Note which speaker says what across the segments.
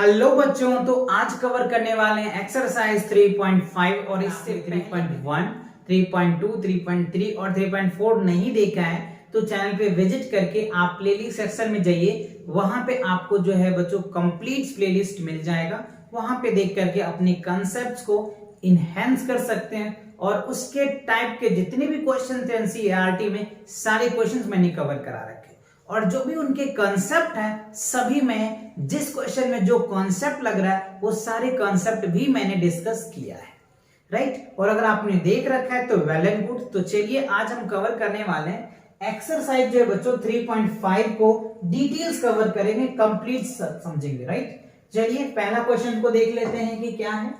Speaker 1: Hello बच्चों, तो आज कवर करने वाले हैं एक्सरसाइज 3.5 और इससे 3.1, 3.2, 3.3 और 3.4 नहीं देखा है तो चैनल पे विजिट करके आप प्लेलिस्ट सेक्शन में जाइए। वहां पे आपको जो है बच्चों कंप्लीट प्लेलिस्ट मिल जाएगा। वहां पे देख करके अपने कॉन्सेप्ट्स को इनहेंस कर सकते हैं और उसके टाइप के जितने भी क्वेश्चन थे एनसीईआरटी में सारे क्वेश्चंस मैंने कवर करा रखे और जो भी उनके कॉन्सेप्ट हैं सभी में जिस क्वेश्चन में जो कॉन्सेप्ट लग रहा है वो सारे कॉन्सेप्ट भी मैंने डिस्कस किया है, राइट। और अगर आपने देख रखा है तो वेल एंड गुड। तो चलिए आज हम कवर करने वाले हैं एक्सरसाइज जो है बच्चों 3.5 को डिटेल्स कवर करेंगे, कंप्लीट समझेंगे, राइट। चलिए पहला क्वेश्चन को देख लेते हैं कि क्या है।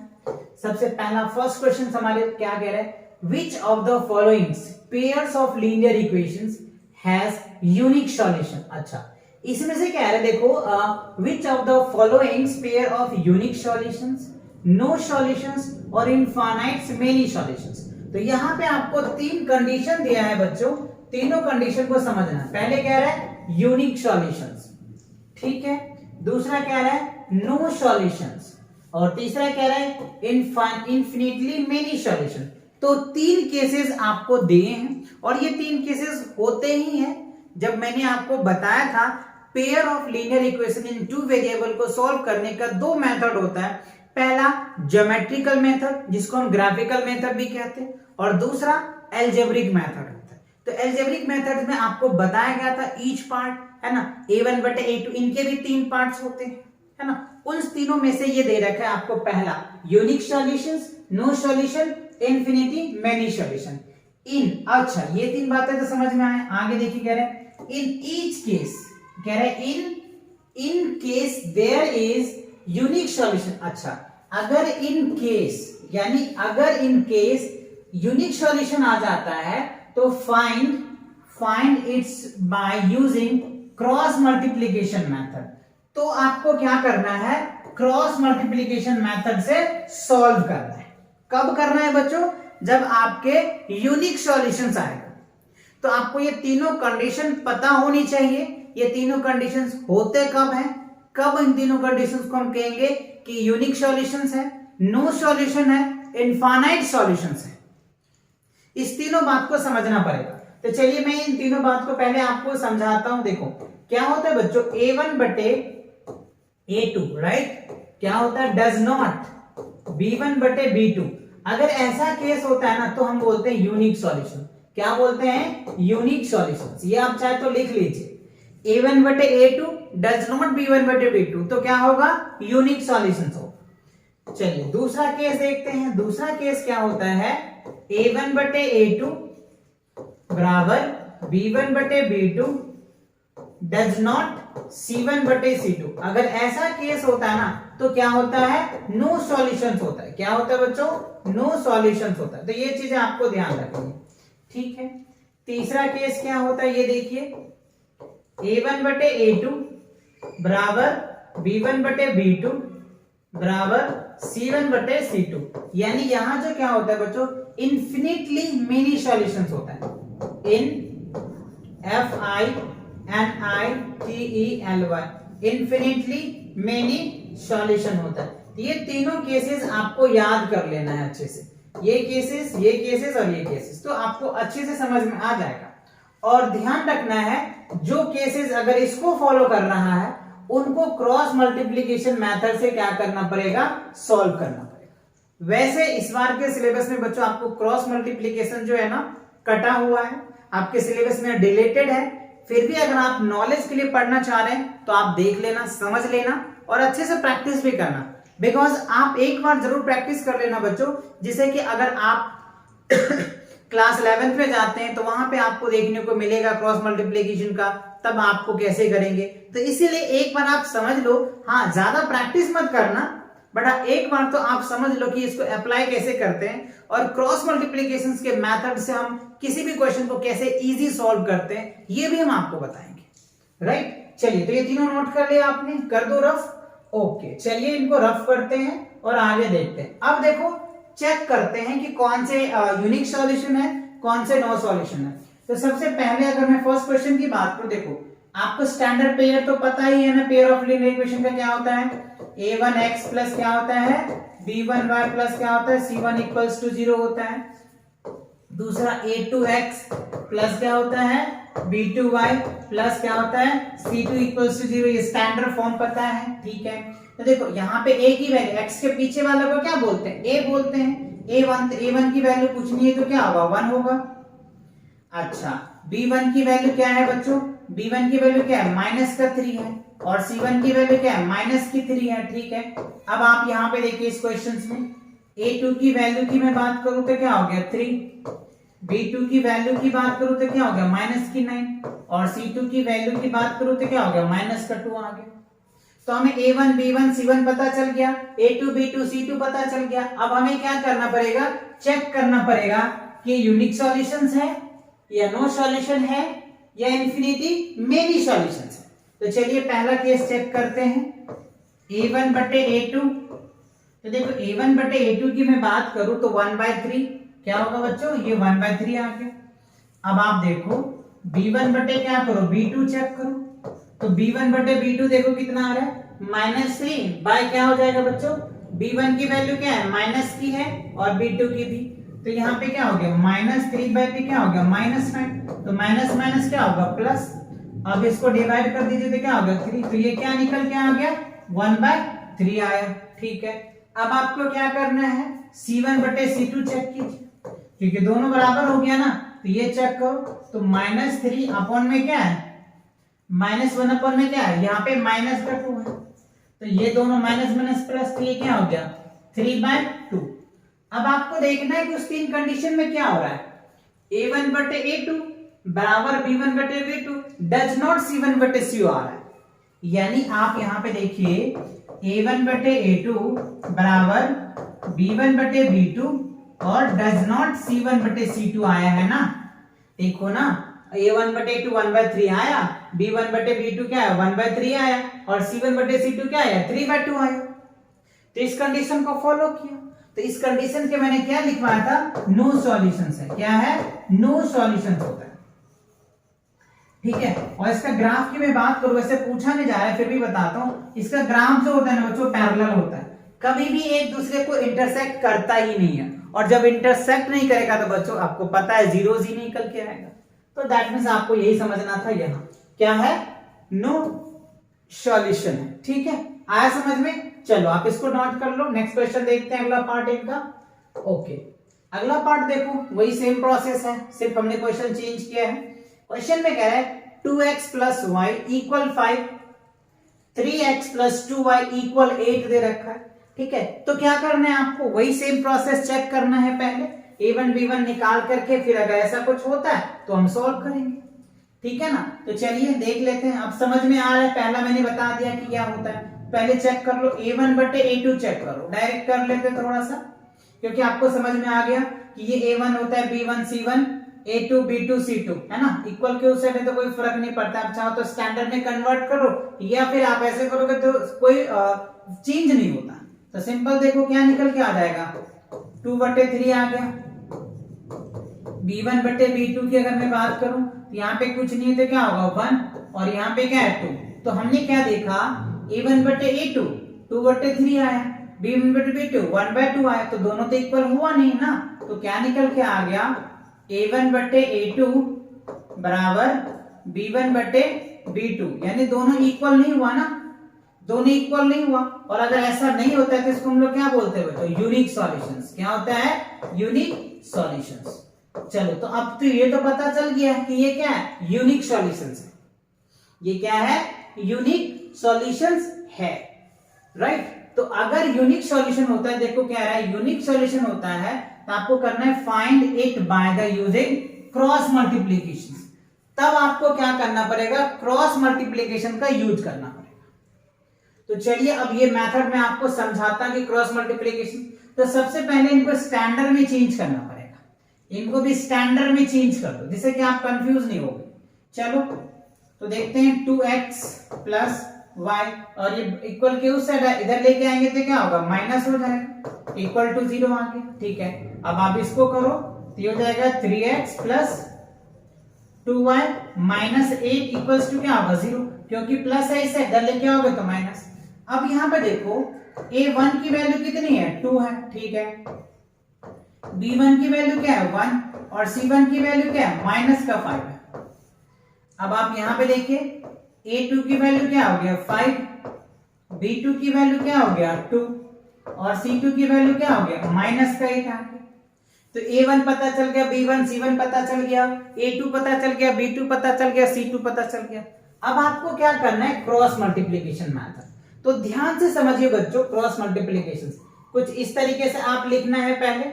Speaker 1: सबसे पहला फर्स्ट क्वेश्चन हमारे क्या कह रहा है, which of the followings pairs of linear equations has unique solution. अच्छा, इसमें से क्या है, देखो which of the followings pair of unique solutions, no solutions और इनफाइनाइट मेनी सॉल्यूशंस। तो यहां पे आपको तीन कंडीशन दिया है बच्चों, तीनों कंडीशन को समझना है। पहले कह रहा है यूनिक सॉल्यूशंस, ठीक है। दूसरा कह रहा है नो सॉल्यूशंस और तीसरा कह रहा है इन्फिनिटली मेनी सॉल्यूशन। तो तीन केसेस आपको दिए हैं और ये तीन केसेस होते ही हैं। जब मैंने आपको बताया था pair of linear equation in two variable को सॉल्व करने का दो मेथड होता है। पहला ज्योमेट्रिकल मेथड जिसको हम ग्राफिकल मेथड भी कहते हैं और दूसरा एल्जेब्रिक मेथड होता है। तो एल्जेब्रिक मेथड में आपको बताया गया था ईच पार्ट है ना, a1 बटे a2, इनके भी तीन पार्ट्स होते हैं, है ना। उन तीनों में से ये दे रखा है आपको, पहला unique solutions, no solution, infinity many solution. इन अच्छा ये तीन बातें तो समझ में आए। आगे देखिए कह रहे हैं इन ईच केस, कह रहे हैं in case there is unique solution. अच्छा, अगर इन केस यानी अगर इन केस यूनिक सॉल्यूशन आ जाता है तो find its by using cross multiplication method. तो आपको क्या करना है, क्रॉस मल्टीप्लिकेशन मेथड से सॉल्व करना है। कब करना है बच्चों, जब आपके यूनिक सॉल्यूशंस आएगा। तो आपको ये तीनों कंडीशन पता होनी चाहिए। ये तीनों कंडीशंस होते कब हैं, कब इन तीनों कंडीशंस को हम कहेंगे कि यूनिक सॉल्यूशंस है, नो सॉल्यूशन है, इनफाइनाइट सॉल्यूशंस है। इस तीनों बात को समझना पड़ेगा। तो चलिए मैं इन तीनों बात को पहले आपको समझाता हूं। देखो क्या होता है बच्चों, a1 बटे a2, राइट। क्या होता है, डज नॉट b1 बटे b2। अगर ऐसा केस होता है ना तो हम बोलते हैं यूनिक सॉल्यूशन। क्या बोलते हैं, यूनिक सॉल्यूशन। ये आप चाहे तो लिख लीजिए, a1 बटे a2 डज नॉट b1 बटे b2, तो क्या होगा, यूनिक सॉल्यूशन हो। चलिए दूसरा केस देखते हैं। दूसरा केस क्या होता है, a1 बटे a2 बराबर b1 बटे b2 डज नॉट c1 बटे c2। अगर ऐसा केस होता है ना तो क्या होता है, नो सॉल्यूशंस होता है। क्या होता है बच्चों, नो सॉल्यूशंस होता है। तो ये चीजें आपको ध्यान रखनी है, ठीक है। तीसरा केस क्या होता है, ये देखिए, a1 बटे a2 बराबर b1 बटे b2 बराबर c1 बटे c2। यानी यहां जो क्या होता है बच्चों, इन्फिनिटली मेनी सॉल्यूशंस होता है। इन्फिनिटली मेनी सॉल्यूशन होता है। ये तीनों केसेस आपको याद कर लेना है अच्छे से। ये केसेस और ये केसेस तो आपको अच्छे से समझ में आ जाएगा। और ध्यान रखना है जो केसेस अगर इसको फॉलो कर रहा है उनको क्रॉस मल्टीप्लिकेशन मेथड से क्या करना पड़ेगा, सॉल्व करना पड़ेगा। वैसे इस बार के सिलेबस में बच्चों आपको क्रॉस मल्टीप्लिकेशन जो है ना कटा हुआ है, आपके सिलेबस में डिलीटेड है। फिर भी अगर आप नॉलेज के लिए पढ़ना चाह रहे हैं तो आप देख लेना, समझ लेना और अच्छे से प्रैक्टिस भी करना। बिकॉज आप एक बार जरूर प्रैक्टिस कर लेना बच्चों, जिससे कि अगर आप क्लास 11th में जाते हैं तो वहां पे आपको देखने को मिलेगा क्रॉस मल्टीप्लिकेशन का, तब आपको कैसे करेंगे। तो इसीलिए एक बार आप समझ लो। हाँ, ज्यादा प्रैक्टिस मत करना, बट एक बार तो आप समझ लो कि इसको अप्लाई कैसे करते हैं और क्रॉस मल्टीप्लिकेशन के मेथड से हम किसी भी क्वेश्चन को कैसे इजी सॉल्व करते हैं ये भी हम आपको बताएंगे, राइट। चलिए तो ये तीनों नोट कर लिया आपने, कर दो रफ। ओके, चलिए इनको रफ करते हैं और आगे देखते हैं। अब देखो चेक करते हैं कि कौन से यूनिक सॉल्यूशन है, कौन से नो सॉल्यूशन है। तो सबसे पहले अगर मैं फर्स्ट क्वेश्चन की बात करूं, देखो आपको स्टैंडर्ड पेयर तो पता ही है ना, पेयर ऑफ लीनियर इक्वेशन का क्या होता है, a1x प्लस क्या होता है b1y प्लस क्या होता है c1 इक्वल्स टू 0 होता है। दूसरा a2x प्लस क्या होता है b2y प्लस क्या होता है c2 इक्वल्स टू 0, ये स्टैंडर्ड फॉर्म पता है, ठीक है। तो देखो यहाँ पे a की वैल्यू x के पीछे वाले को क्या बोलते हैं, a बोलते हैं। a1 की वैल्यू कुछ नहीं है तो क्या होगा 1 होगा। अच्छा b1 की वैल्यू क्या है बच्चों, b1 की वैल्यू क्या है माइनस का 3 है और c1 की वैल्यू क्या है माइनस की 3 है, ठीक है। अब आप यहाँ पे देखिए इस क्वेश्चन में a2 की वैल्यू की मैं बात करूं तो क्या हो गया 3, b2 की वैल्यू की बात करूं तो क्या हो गया माइनस की 9 और c2 की वैल्यू की बात करूं तो क्या हो गया माइनस का 2 आ गया। तो हमें a1 b1 c1 पता चल गया, a2 b2 c2 पता चल गया। अब हमें क्या करना पड़ेगा, चेक करना पड़ेगा कि यूनिक सॉल्यूशंस है या नो सॉल्यूशन है या इंफिनिटी मेनी सॉल्यूशंस है। तो चलिए पहला केस चेक करते हैं, a1 बटे a2। तो देखो a1 बटे a2 की मैं बात करूं तो 1/3 क्या होगा बच्चों, ये 1/3 आ गया। अब आप देखो b1 बटे क्या करो b2 चेक करो, तो b1 बटे b2 देखो कितना आ रहा है -3 बाय क्या हो जाएगा बच्चों, b1 की वैल्यू क्या है माइनस की है और b2 की भी, तो यहाँ पे क्या हो गया -3/3 क्या हो गया -9, तो माइनस माइनस क्या होगा प्लस। अब इसको डिवाइड कर दीजिए तो क्या होगा 3, तो ये क्या निकल के आ गया 1/3 आया, ठीक है। अब आपको क्या करना है c1 बटे c2 चेक कीजिए, क्योंकि दोनों बराबर हो गया ना, तो ये चेक करो, तो -3 अपॉन में क्या है -1 अपॉन में क्या है, यहाँ पे माइनस का 2 है, तो ये दोनों माइनस माइनस प्लस, तो ये क्या हो गया 3/2। अब आपको देखना है कि उस तीन कंडीशन में क्या हो रहा है, a1 बटे a2 बराबर b1 बटे b2 डज नॉट c1 बटे c आ रहा है, यानी आप यहाँ पे देखिए a1 बटे a2 बराबर b1 बटे b2 और डज नॉट c1 बटे c2 आया है ना, देखो ना a1 बटे a2 1/3 आया, b1 बटे b2 क्या है 1/3 आया और c1 बटे c2 क्या आया 3/2 आया। तो इस कंडीशन को फॉलो किया, तो इस कंडीशन के मैंने क्या लिखवाया था नो सॉल्यूशंस है, क्या है नो सॉल्यूशंस होता है, ठीक है। और इसका ग्राफ की मैं बात करूं, वैसे पूछा नहीं जा रहा है फिर भी बताता हूं, इसका ग्राफ जो होता है ना बच्चों पैरेलल होता है, कभी भी एक दूसरे को इंटरसेक्ट करता ही नहीं है, और जब इंटरसेक्ट नहीं करेगा तो बच्चों आपको पता है जीरो जी निकल के आएगा, तो दैट मींस आपको यही समझना था, यहाँ क्या है नो सॉल्यूशन है, ठीक है। आया समझ में, चलो आप इसको नोट कर लो। नेक्स्ट क्वेश्चन देखते हैं, अगला पार्ट इनका। ओके अगला पार्ट देखो वही सेम प्रोसेस है, सिर्फ हमने क्वेश्चन चेंज किया है। क्वेश्चन में कह रहा है 2x plus y equal 5, 3x plus 2y equal 8 दे रखा है, ठीक है। तो क्या करना है आपको, वही सेम प्रोसेस चेक करना है, पहले a1 b1 निकाल करके फिर अगर ऐसा कुछ होता है तो हम सॉल्व करेंगे, ठीक है ना। तो चलिए देख लेते हैं, अब समझ में आ रहा है, पहला मैंने बता दिया कि क्या होता है, पहले चेक कर लो a1 बटे a2 चेक करो, डायरेक्ट कर लेते थोड़ा सा, क्योंकि आपको समझ में आ गया कि ये a1 होता है b1 c1, a2 b2 c2 है ना, इक्वल के उस साइड है तो कोई फर्क नहीं पड़ता, आप चाहो तो स्टैंडर्ड में कन्वर्ट करो या फिर आप ऐसे करोगे तो कोई चेंज नहीं होता। तो सिंपल देखो क्या निकल के आ जाएगा 2/3 आ गया। b1 बटे b2 की अगर मैं बात करूं तो यहाँ पे कुछ नहीं है तो क्या होगा 1 और यहाँ पे क्या है 2, तो हमने क्या देखा a1 बटे a2 2/3 आया, b1 बटे b2 1/2 आया, तो दोनों तो इक्वल हुआ नहीं ना, तो क्या निकल के आ गया a1 बटे a2 बराबर b1 बटे b2, यानी दोनों इक्वल नहीं हुआ ना, दोनों इक्वल नहीं हुआ, और अगर ऐसा नहीं होता है तो इसको हम लोग क्या बोलते हैं बच्चों यूनिक सॉल्यूशंस। क्या होता है यूनिक सॉल्यूशंस। चलो तो अब तो ये तो पता चल गया कि ये क्या है यूनिक सॉल्यूशंस है, ये क्या है यूनिक सॉल्यूशंस है, राइट। तो अगर यूनिक सॉल्यूशन होता है, देखो क्या रहा है यूनिक सॉल्यूशन होता है तो आपको करना है find it by the using cross multiplication, तब आपको क्या करना पड़ेगा क्रॉस मल्टीप्लिकेशन का यूज करना पड़ेगा। तो चलिए अब ये मेथड मैं आपको समझाता हूं कि क्रॉस मल्टीप्लिकेशन, तो सबसे पहले इनको स्टैंडर्ड में चेंज करना पड़ेगा, इनको भी स्टैंडर्ड में चेंज कर दो जिससे कि आप कंफ्यूज नहीं होगे। चलो तो देखते हैं 2x प्लस y और ये इक्वल के उस साइड इधर लेके आएंगे तो क्या होगा माइनस हो जाएगा, इक्वल टू 0 आ गया, ठीक है। अब आप इसको करो तो ये हो जाएगा 3x plus 2y minus 8 equals to क्या होगा 0, क्योंकि प्लस है इससे इधर लेके आओगे तो माइनस। अब यहाँ पे देखो a1 की वैल्यू कितनी है 2 है, ठीक है। b1 की वैल्यू क्या है 1 और c1 की वैल्यू क्या है माइनस का 5 है। अब आप यहाँ पे देखिए a2 की वैल्यू क्या हो गया 5, b2 की वैल्यू क्या हो गया 2 और c2 की वैल्यू क्या हो गया माइनस का 8 आ गया। तो a1 पता चल गया, b1 c1 पता चल गया, a2 पता चल गया, b2 पता चल गया, c2 पता चल गया। अब आपको क्या करना है क्रॉस मल्टीप्लिकेशन मेथड। तो ध्यान से समझिए बच्चों, क्रॉस मल्टीप्लिकेशन कुछ इस तरीके से आप लिखना है पहले,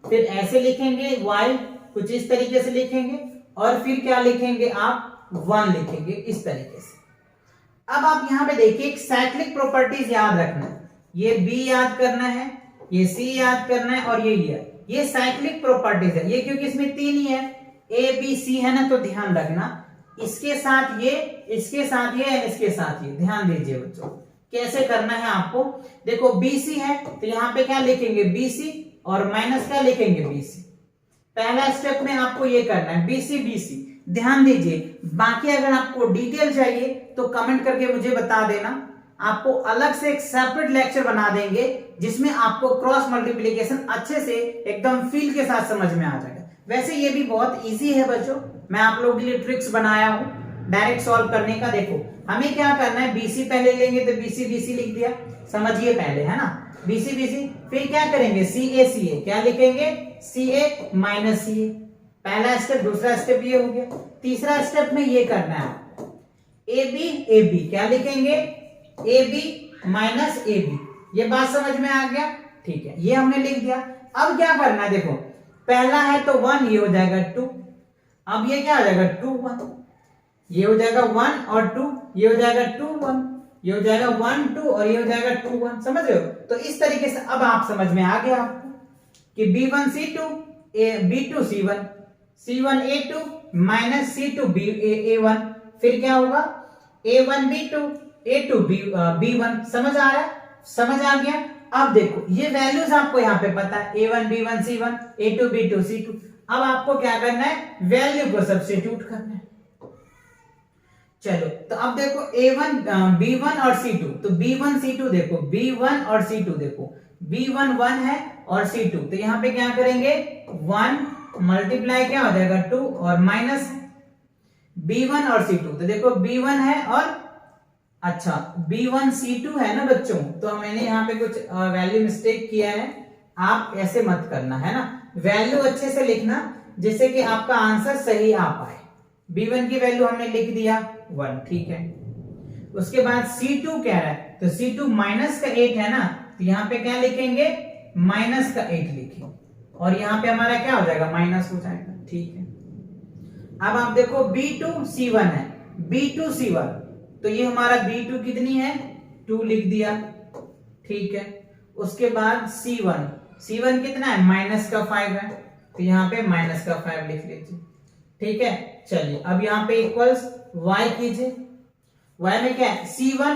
Speaker 1: फिर ऐसे लिखेंगे y, कुछ इस तरीके से लिखेंगे और फिर क्या लिखेंगे आप 1 लिखेंगे इस तरीके से। अब आप यहां पे देखिए एक साइक्लिक प्रॉपर्टीज याद रखना है, ये b याद करना है, ये c याद करना है और ये साइक्लिक प्रॉपर्टीज है। ये क्योंकि इसमें 3 ही है a b c है ना, तो ध्यान रखना इसके साथ ये, इसके साथ ये और इसके साथ ये। ध्यान दीजिए बच्चों कैसे करना है आपको। देखो BC है तो यहाँ पे क्या लिखेंगे BC और माइनस क्या लिखेंगे BC। पहला स्टेप में आपको ये करना है BC BC। ध्यान दीजिए, बाकी अगर आपको डिटेल चाहिए तो कमेंट करके मुझे बता देना, आपको अलग से एक सेपरेट लेक्चर बना देंगे जिसमें आपको क्रॉस मल्टीप्लिकेशन अच्छे से एकदम फील के साथ समझ में आ जाएगा। वैसे ये भी बहुत इजी है बच्चों, मैं आप लोगों के लिए ट्रिक्स बनाया हूं डायरेक्ट सॉल्व करने का। देखो हमें क्या करना है, BC पहले लेंगे तो BC BC लिख दिया, समझिए पहले है ना, BC BC। फिर क्या करेंगे CA CA, क्या लिखेंगे CA माइनस CA। पहला स्टेप, दूसरा स्टेप ये हो गया। तीसरा स्टेप में ये करना है AB AB, क्या लिखेंगे AB माइनस AB। ये बात समझ में आ गया, ठीक है, ये हमने लिख दिया। अब क्या करना है, देखो पहला है तो 1, ये हो जाएगा 2, अब ये क्या हो जाएगा 2 1, ये हो जाएगा 1 और 2, ये हो जाएगा 2 1, ये हो जाएगा 1 2 और ये हो जाएगा 2 1। समझ रहे हो? तो इस तरीके से अब आप समझ में आ गया आपको कि B1 C2 B2 C1 C1 A2 minus C2 A1। फिर क्या होगा A1 B2 A2 B1। समझ आ रहा है? समझ आ गया। अब देखो ये वैल्यूज आपको यहाँ पे पता है, A1 B1 C1 A2 B2 C2। अब आपको क्या करना है, वैल्यू को सब्स्टिट्यूट करना है। चलो तो अब देखो A1 B1 और C2, तो B1 C2 देखो, B1 और C2 देखो, B1 1 है और C2, तो यहाँ पे क्या करेंगे 1 मल्टीप्लाई क्या हो जाएगा 2 और माइनस B1 और C2, तो देखो B1 है और अच्छा B1 C2 है ना बच्चों, तो मैंने यहाँ पे कुछ वैल्यू मिस्टेक किया है, आप ऐसे मत करना है ना, वैल्यू अच्छे से लिखना जिससे कि आपका आंसर सही आ पाए। B1 की वैल्यू हमने लिख दिया 1, ठीक है। उसके बाद C2 कह रहा है, तो C2 माइनस का 8 है ना, तो यहाँ पे क्या लिखेंगे माइनस का 8 लिखेंगे और यहाँ पे हमारा क्या हो जाएगा माइनस हो जाएगा, ठीक है। अब आप देखो B2 C1 है, B2 C1, तो ये हमारा B2 कितनी है 2 लिख दिया, ठीक है। उसके बाद C1 कितना है माइनस का 5 है, तो यहाँ पे माइनस का 5 लिख लीजिए, ठीक है। चलिए अब यहाँ पे इक्वल्स y कीजिए, y में क्या है C1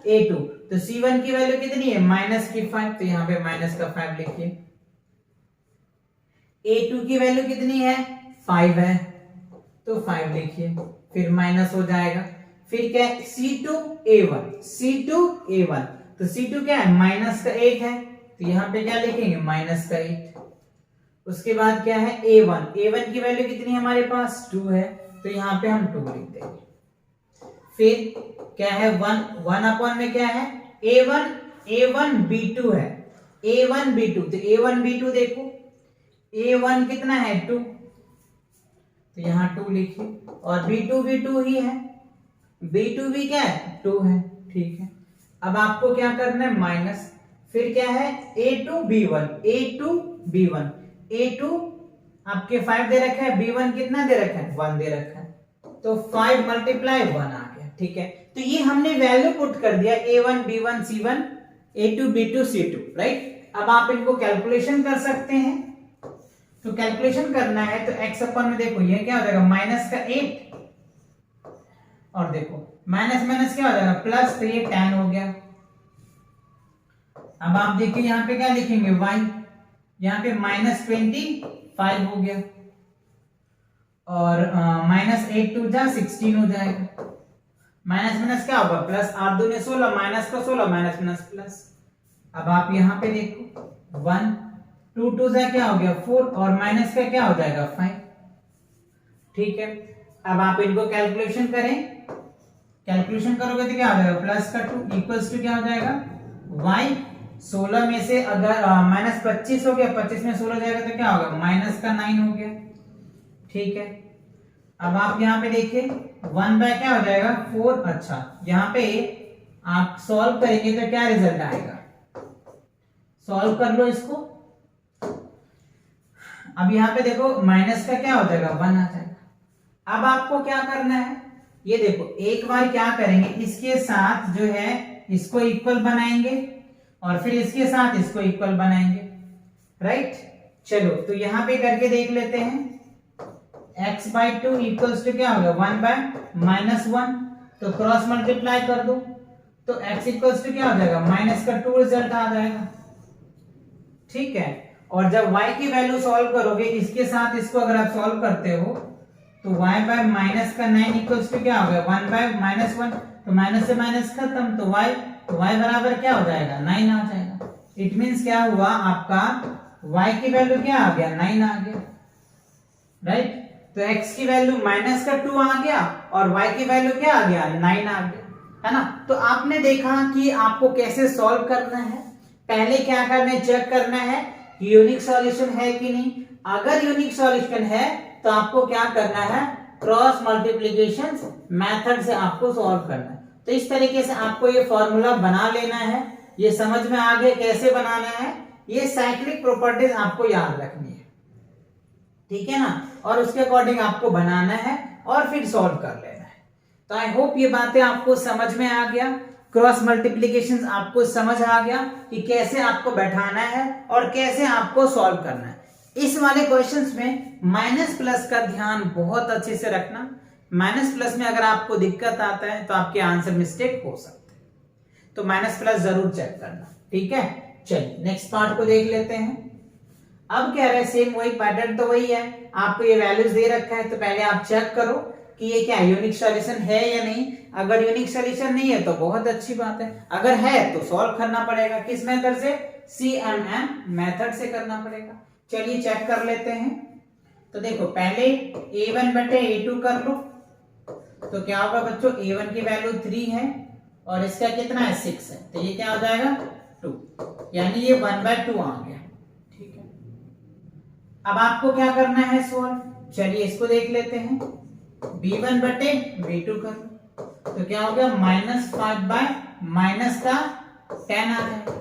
Speaker 1: A2, तो C1 की वैल्यू कितनी है माइनस की 5, तो यहाँ पे माइनस का 5 लिखिए। A2 की वैल्यू कितनी है 5 है, तो 5 लिखिए, फिर माइनस हो जाएगा। फिर क्या है C2 A1, तो C2 क्या है माइनस का 8 है, तो यहाँ पे क्या लिखेंगे माइनस का 8। उसके बाद क्या है A1 की वैल्यू कितनी है हमारे पास 2 है, तो यहाँ पे हम 2 लिख देंगे। फिर क्या है 1 अपॉन में क्या है A1 B2 है, A1 B2, तो A1 B2 देखो, A1 कितना है 2, तो यहाँ 2 लिखिए और B2 ही है, B2 भी क्या है 2 है, ठीक है। अब आपको क्या करना है माइनस, फिर क्या है A2 B1, A2 आपके 5 दे रखा है, B1 कितना दे रखा है 1 दे रखा है, तो 5 मल्टीप्लाई 1 आ गया, ठीक है। तो ये हमने वैल्यू पुट कर दिया A1 B1 C1 A2 B2 C2, right. अब आप इनको कैलकुलेशन कर सकते हैं, तो कैलकुलेशन करना है तो x अपन में देखो ये क्या हो जाएगा माइनस का 8 और देखो माइनस क्या हो जाएगा प्लस, तो ये 10 हो गया। अब आप देखिए यहाँ पे क्या लिखेंगे y, यहाँ पे -25 हो गया, और माइनस 8 टू जा 16 हो जाएगा। माइनस माइनस क्या होगा प्लस, 8 दूनी 16, माइनस का 16, माइनस माइनस प्लस। अब आप यहाँ पे देखो 1 2 2 जा क्या हो गया 4 और माइनस का क्या हो जाएगा 5। ठीक है, अब आप इनको कैलकुलेशन करें, कैलकुलेशन करोगे तो क्या हो जाएगा प्लस का 2 इक्वल्स टू क्या हो जाएगा y। 16 में से अगर माइनस 25 हो गया, 25 में 16 जाएगा तो क्या होगा माइनस का 9 हो गया। ठीक है, अब आप यहाँ पे देखिए 1 बाय क्या हो जाएगा 4। अच्छा, यहाँ पे आप सॉल्व करेंगे तो क्या रिजल्ट आएगा, सॉल्व कर लो इसको। अब यहाँ पे देखो माइनस का क्या हो जाएगा 1 आ जाएगा। अब आपको क्या करना है, ये देखो एक बार क्या करेंगे, इसके साथ जो है इसको इक्वल बनाएंगे और फिर इसके साथ इसको इक्वल बनाएंगे, राइट। चलो तो यहाँ पे करके देख लेते हैं। x बाई 2 इक्वल्स टू क्या होगा 1 बाय माइनस 1, तो क्रॉस मल्टीप्लाई कर दो तो x इक्वल्स टू क्या हो जाएगा माइनस का 2 रिजल्ट आ जाएगा। ठीक है, और जब y की वैल्यू सॉल्व करोगे, इसके साथ इसको अगर आप सॉल्व करते हो तो y बाय माइनस का 9 इक्वल्स टू क्या हो गया 1 बाय माइनस 1, तो माइनस से माइनस खत्म, तो y बराबर क्या हो जाएगा 9 आ जाएगा। इट मींस क्या हुआ, आपका y की वैल्यू क्या आ गया 9 आ गया, राइट। तो x की वैल्यू माइनस का 2 आ गया और y की वैल्यू क्या आ गया 9 आ गया, है ना। तो आपने देखा कि आपको कैसे सॉल्व करना है। पहले क्या करना है, चेक करना है यूनिक सॉल्यूशन है कि नहीं। अगर यूनिक सॉल्यूशन है तो आपको क्या करना है, क्रॉस मल्टीप्लिकेशन मेथड से आपको सॉल्व करना है। तो इस तरीके से आपको ये फॉर्मूला बना लेना है। ये समझ में आ गया कैसे बनाना है। ये साइक्लिक प्रॉपर्टीज आपको याद रखनी है, ठीक है ना, और उसके अकॉर्डिंग आपको बनाना है और फिर सॉल्व कर लेना है। तो आई होप ये बातें आपको समझ में आ गया, क्रॉस मल्टीप्लिकेशन आपको समझ आ गया कि कैसे आपको बैठाना है और कैसे आपको सॉल्व करना है। इस वाले क्वेश्चंस में माइनस प्लस का ध्यान बहुत अच्छे से रखना। माइनस प्लस में अगर आपको दिक्कत आता है तो आपके आंसर मिस्टेक हो सकते हैं, तो माइनस प्लस जरूर चेक करना, ठीक है। चलिए नेक्स्ट पार्ट को देख लेते हैं। अब क्या है, सेम वही पैटर्न तो वही है, आपको ये वैल्यूज दे रखा है, तो पहले आप चेक करो कि ये क्या यूनिक सॉल्यूशन है या नहीं। अगर यूनिक सॉल्यूशन नहीं है तो बहुत अच्छी बात है, अगर है तो सॉल्व करना पड़ेगा। किस मेथड से, CMM मेथड से करना पड़ेगा। चलिए चेक कर लेते हैं। तो देखो पहले A1 बटे A2 कर लो, तो क्या होगा बच्चों, A1 की वैल्यू 3 है और इसका कितना है 6 है, तो ये क्या हो जाएगा 2, यानी ये 1/2 आ गया। ठीक है, अब आपको क्या करना है सॉल्व। चलिए इसको देख लेते हैं। B1 बटे B2 कर लो, तो क्या हो गया -5 बाय माइनस का 10 आ जाएगा,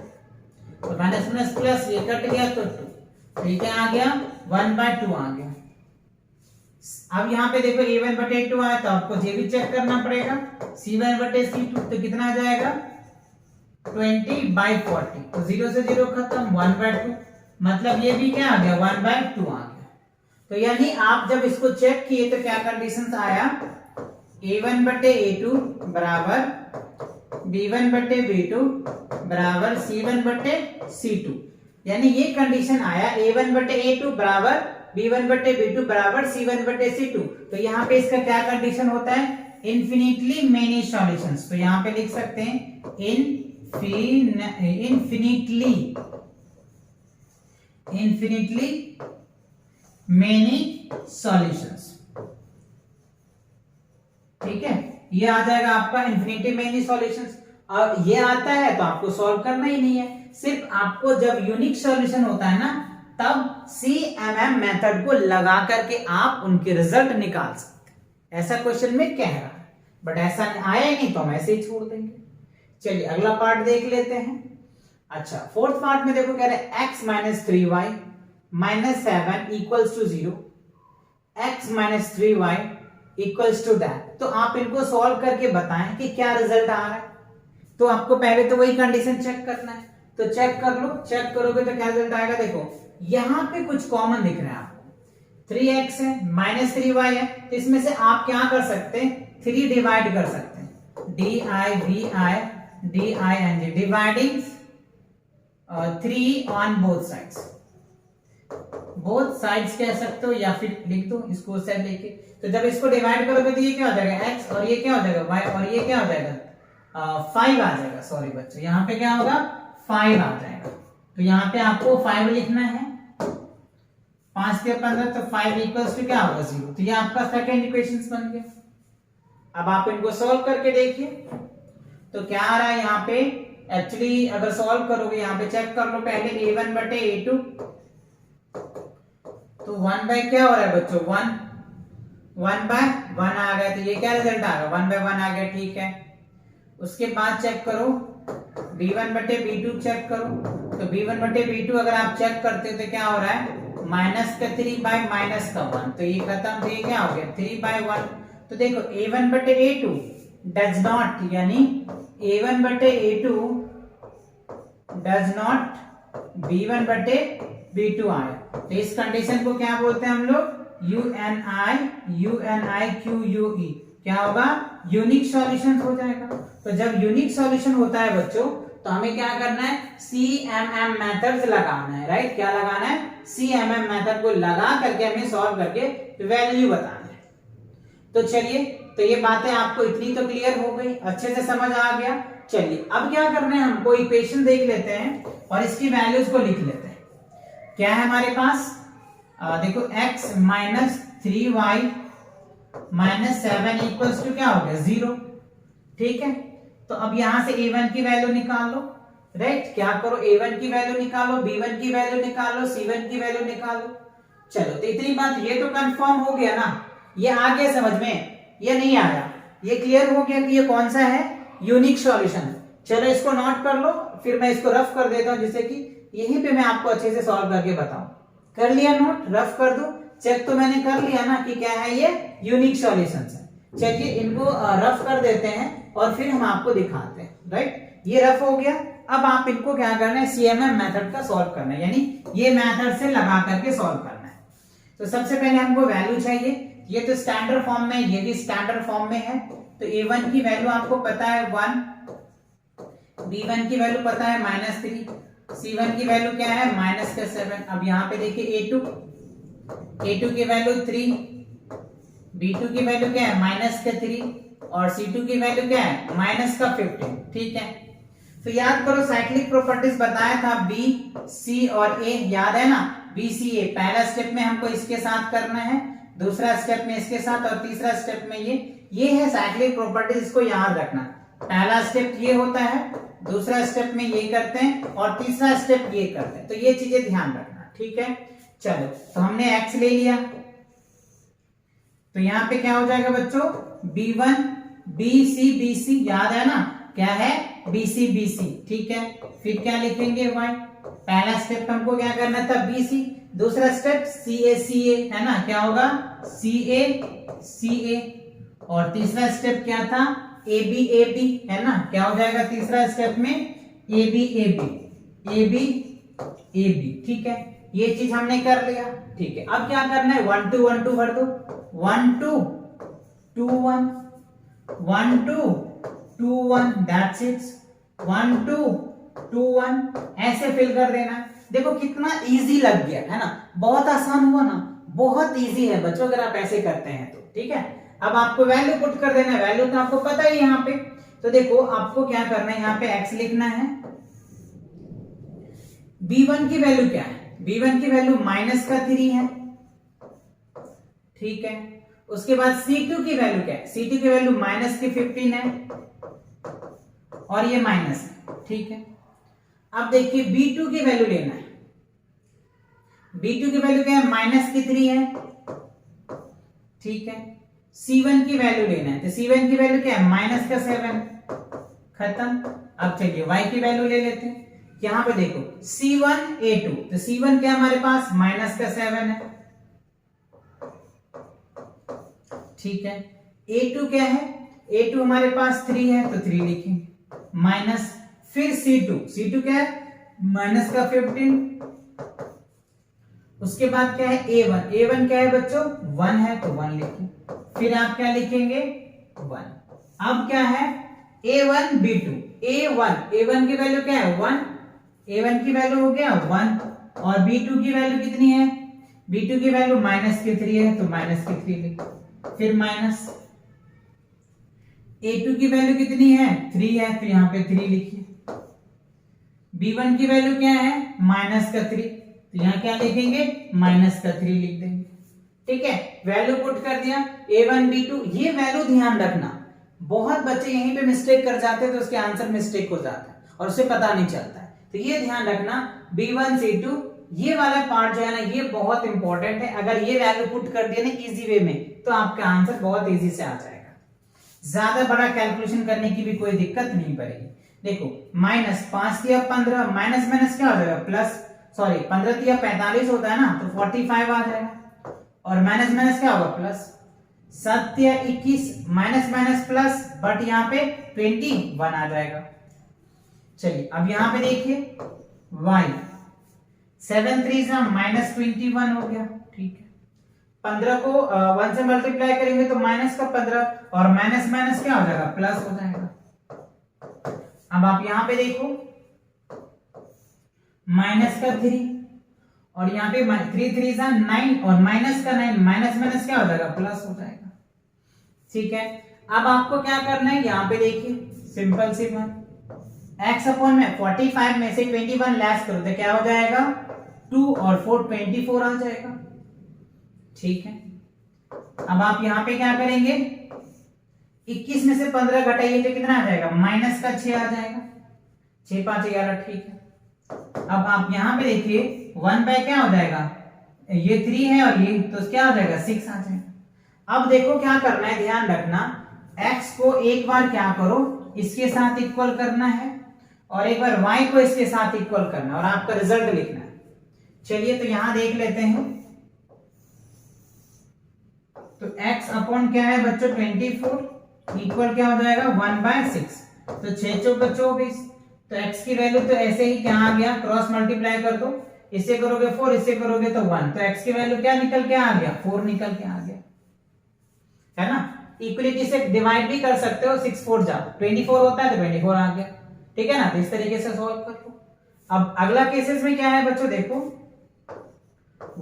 Speaker 1: तो माइनस माइनस प्लस ये कट गया तो 2, तो ये क्या आ गया 1/2 आ गया। अब यहाँ पे देखो A1 बटे A2 आया, तो आपको ये भी चेक करना पड़ेगा। C1 बटे C2 तो कितना आ जाएगा 20/40, तो 0 से 0 खत्म, 1/2, मतलब ये भी क्या आ गया 1/2 आ गया। तो यानी आप जब इसको चेक किए तो क्या कंडीशन आया, A1 बटे A2 बराबर B1 बटे B2 बराबर C1 बटे C2, यानी ये कंडीशन आया A1 बटे A2 बराबर B1 बटे B2 बराबर C1 बटे C2। तो यहाँ पे इसका क्या कंडीशन होता है, इन्फिनिटली मेनी सॉल्यूशंस। तो यहाँ पे लिख सकते हैं इन्फिनिटली मेनी सॉल्यूशंस। ठीक है, ये आ जाएगा आपका इन्फिनिटी मेनी सॉल्यूशंस। और ये आता है तो आपको सॉल्व करना ही नहीं है, सिर्फ आपको जब यूनिक सॉल्यूशन होता है ना तब CMM मेथड को लगा करके आप उनके रिजल्ट निकाल सकते हैं। ऐसा क्वेश्चन में कह रहा है, बट ऐसा आया ही नहीं तो हम ऐसे ही छोड़ देंगे। चलिए अगला पार्ट देख लेते हैं। अच्छा, फोर्थ पार्ट में देखो कह रहे हैं x minus 3y minus 7 equals to 0, x minus 3y equals to that. तो आप इनको सॉल्व करके बताएं कि क्या रिजल्ट आ रहा है। तो आपको पहले तो वही कंडीशन चेक करना है, तो चेक कर लो। चेक करोगे तो क्या रिजल्ट आएगा, देखो यहां पे कुछ कॉमन दिख रहा है आपको, 3x है माइनस 3y है, तो इसमें से आप क्या कर सकते हैं 3 डिवाइड कर सकते हैं, dividing 3 on both sides. Both sides कह सकते हो या फिर लिख दो इसको उस साइड लेके। तो जब इसको डिवाइड करोगे तो ये क्या हो जाएगा x और ये क्या हो जाएगा y और ये क्या हो जाएगा 5 आ जाएगा। सॉरी बच्चों, यहाँ पे क्या होगा 5 आ जाएगा। तो यहाँ पे आपको 5 लिखना है, 5 के 15 तो 5 इक्वल्स टू क्या होगा 0। तो ये आपका सेकंड इक्वेशन बन गया। अब आप इनको सॉल्व करके देखिए तो क्या आ रहा है यहाँ पे। एक्चुअली अगर सॉल्व करोगे यहाँ पे चेक कर लो पहले a1 बटे a2, तो 1 बाय क्या हो रहा है बच्चों 1 बाय 1 आ गया। तो ये क्या रिजल्ट आ गया 1 बाय 1 आ गया, ठीक है। उसके बाद चेक करो b1 बटे b2 चेक करो। तो b1 बटे b2 अगर आप चेक करते हो तो क्या हो रहा है माइनस का 3 बाय माइनस का 1, तो ये खत्म। तो ये क्या हो गया 3 बाय 1। तो देखो a1 बटे a2 डज नॉट, यानी a1 बटे a2 डज नॉट b1 बटे b2 आया। तो इस कंडीशन को क्या बोलते हैं हम लोग UNIQUE, क्या होगा यूनिक सॉल्यूशन हो जाएगा। तो जब यूनिक सॉल्यूशन होता है बच्चों तो हमें क्या करना है CMM मेथड्स लगाना है, राइट। क्या लगाना है CMM मेथड को लगा करके हमें सॉल्व करके वैल्यू बताना है। तो चलिए, तो ये बातें आपको इतनी तो क्लियर हो गई, अच्छे से समझ आ गया। चलिए अब क्या करना है, हमको इक्वेशन देख लेते हैं और इसकी वैल्यूज को लिख लेते हैं। क्या है हमारे पास देखो x minus 3y minus 7 equals to क्या हो गया 0, ठीक है। तो अब यहां से a1 की वैल्यू निकाल लो, राइट। क्या करो a1 की वैल्यू निकालो, b1 की वैल्यू निकालो, c1 की वैल्यू निकालो। चलो तो इतनी बात ये तो कंफर्म हो गया ना, ये आ गया समझ में, ये नहीं आया, ये क्लियर हो गया कि ये कौन सा है यूनिक सॉल्यूशन। चलो इसको नोट कर लो, फिर मैं इसको रफ कर देता हूं जिससे कि यहीं पे मैं आपको अच्छे से सॉल्व करके बताऊं। कर लिया नोट, रफ कर दो, चेक तो मैंने कर लिया ना कि क्या है ये यूनिक सॉल्यूशंस है। चलिए इनको रफ कर देते हैं और फिर हम आपको दिखाते हैं, राइट। ये रफ हो गया। अब आप इनको क्या करना है CMM मेथड का सॉल्व करना है, यानी ये मेथड से लगा करके सॉल्व करना है। तो सबसे पहले हमको वैल्यू चाहिए, ये तो स्टैंडर्ड फॉर्म में, ये भी स्टैंडर्ड फॉर्म में है। तो a1 की वैल्यू आपको पता है 1, b1 की वैल्यू पता है -3, c1 की वैल्यू क्या है -7। अब यहाँ पे देखिए a2 की वैल्यू 3, b2 की वैल्यू क्या है -3 और c2 की वैल्यू क्या है -15, ठीक है। तो याद करो साइक्लिक प्रॉपर्टीज बताया था B, C और A, याद है ना B, C, A। पहला स्टेप में हमको इसके साथ करना है, दूसरा स्टेप में इसके साथ और तीसरा स्टेप में ये है साइक्लिक प्रॉपर्टीज, इसको याद रखना। पहला स्टेप ये होता है, दूसरा स्टेप में ये करते हैं और तीसरा स्टेप ये करते हैं। तो ये चीजें ध्यान रखना, ठीक है। चलो तो हमने x ले लिया, तो यहाँ पे क्या हो जाएगा बच्चों B1 BC BC, याद है ना क्या है BC BC, ठीक है। फिर क्या लिखेंगे y। पहला स्टेप हमको क्या करना था BC, दूसरा स्टेप CA CA, है ना, क्या होगा CA CA, और तीसरा स्टेप क्या था AB AB, है ना, क्या हो जाएगा तीसरा स्टेप में AB AB AB AB, ठीक है। ये चीज हमने कर लिया, ठीक है। अब क्या करना है 1 2 1 2 भर दो, 1 2 2 1 1 2 2 1, दैट्स इट, 1 2 2 1, ऐसे फिल कर देना। देखो कितना इजी लग गया है ना, बहुत आसान हुआ ना, बहुत इजी है बच्चों अगर आप ऐसे करते हैं तो, ठीक है। अब आपको वैल्यू पुट कर देना है, वैल्यू तो आपको पता ही यहाँ पे। तो देखो आपको क्या करना है, यहाँ पे x लिखना है। b1 की वैल्यू क्या है, b1 की वैल्यू -3 है, ठीक है। उसके बाद c2 की वैल्यू क्या है, c2 की वैल्यू -15 है और ये माइनस है, ठीक है। अब देखिए b2 की वैल्यू लेना है, b2 की वैल्यू क्या है -3 है, ठीक है। c1 की वैल्यू लेना है, तो c1 की वैल्यू क्या है -7, खत्म। अब चलिए y की वैल्यू ले लेते हैं। यहां पे देखो c1 a2, तो c1 क्या हमारे पास -7 है, ठीक है। a2 क्या है, a2 हमारे पास 3 है, तो 3 लिखेंगे माइनस, फिर c2 क्या है -15। उसके बाद क्या है a1 क्या है बच्चों 1 है, तो 1 लिखें। फिर आप क्या लिखेंगे 1। अब क्या है a1 b2, a1 की वैल्यू क्या है 1, a1 की वैल्यू हो गया 1 और b2 की वैल्यू कितनी है B2 की वैल्यू -3 है तो -3 लिख, फिर माइनस A2 की वैल्यू कितनी है 3 है तो यहाँ पे 3 लिखिए। B1 की वैल्यू क्या है -3 तो यहाँ क्या लिखेंगे -3 लिख देंगे। ठीक है, वैल्यू पुट कर दिया A1 B2। ये वैल्यू ध्यान रखना, बहुत बच्चे यहीं पे मिस्टेक कर जाते हैं तो उसके आंसर मिस्टेक हो जाता है और उसे पता नहीं चलता है। तो ये ध्यान रखना B1 C2 ये वाला पार्ट जो है ना ये बहुत इंपॉर्टेंट है। अगर ये वैल्यू पुट कर दिया ना इजी वे में तो आपका आंसर बहुत इजी से आ जाएगा, ज्यादा बड़ा कैलकुलेशन करने की भी कोई दिक्कत नहीं पड़ेगी। देखो -5 तिया 15 माइनस माइनस क्या हो जाएगा प्लस, सॉरी 15 तिया 45 होता है ना तो 45 आ जाएगा और माइनस माइनस क्या होगा प्लस, 7 तिया 21 माइनस माइनस प्लस बट यहाँ पे 21 आ जाएगा। चलिए अब यहाँ पे देखिए y 7 3 -21 हो गया। ठीक है, 15 को 1 से मल्टीप्लाई करेंगे तो माइनस का 15 और माइनस माइनस क्या हो जाएगा प्लस हो जाएगा। अब आप यहां पे देखो माइनस का 3 और यहाँ पे 3 3 9 और माइनस का 9 माइनस माइनस क्या हो जाएगा प्लस हो जाएगा। ठीक है, अब आपको क्या करना है यहाँ पे देखिए सिंपल सी बात, x अपॉन में 45 में से 21 लेस करो तो क्या हो जाएगा 2 और 4 24 आ जाएगा। ठीक है, अब आप यहाँ पे क्या करेंगे 21 में से 15 घटाइए तो कितना आ जाएगा माइनस का 6 आ जाएगा, 6 5 11। ठीक है, अब आप यहाँ पे देखिए 1 बाय क्या हो जाएगा ये 3 है और ये तो क्या हो जाएगा 6 आ जाएगा। अब देखो क्या करना है, ध्यान रखना x को एक बार क्या करो इसके साथ इक्वल करना है और एक बार y को इसके साथ इक्वल करना है और आपका रिजल्ट लिखना है। चलिए तो यहां देख लेते हैं, तो x अपॉन क्या है बच्चों 24 इक्वल क्या हो जाएगा 1/6 तो 6 चौक 24। तो x की वैल्यू तो ऐसे ही क्या आ गया, क्रॉस मल्टीप्लाई कर दो, इससे करोगे 4 इससे करोगे तो 1, तो x की वैल्यू क्या निकल के आ गया 4 निकल के आ गया, है ना। इक्वलिटी से डिवाइड भी कर सकते हो, 6 4 जा 24 होता है तो 24 आ गया। ठीक है ना, तो इस तरीके से सॉल्व कर लो। अब अगला केसेस में क्या है बच्चों देखो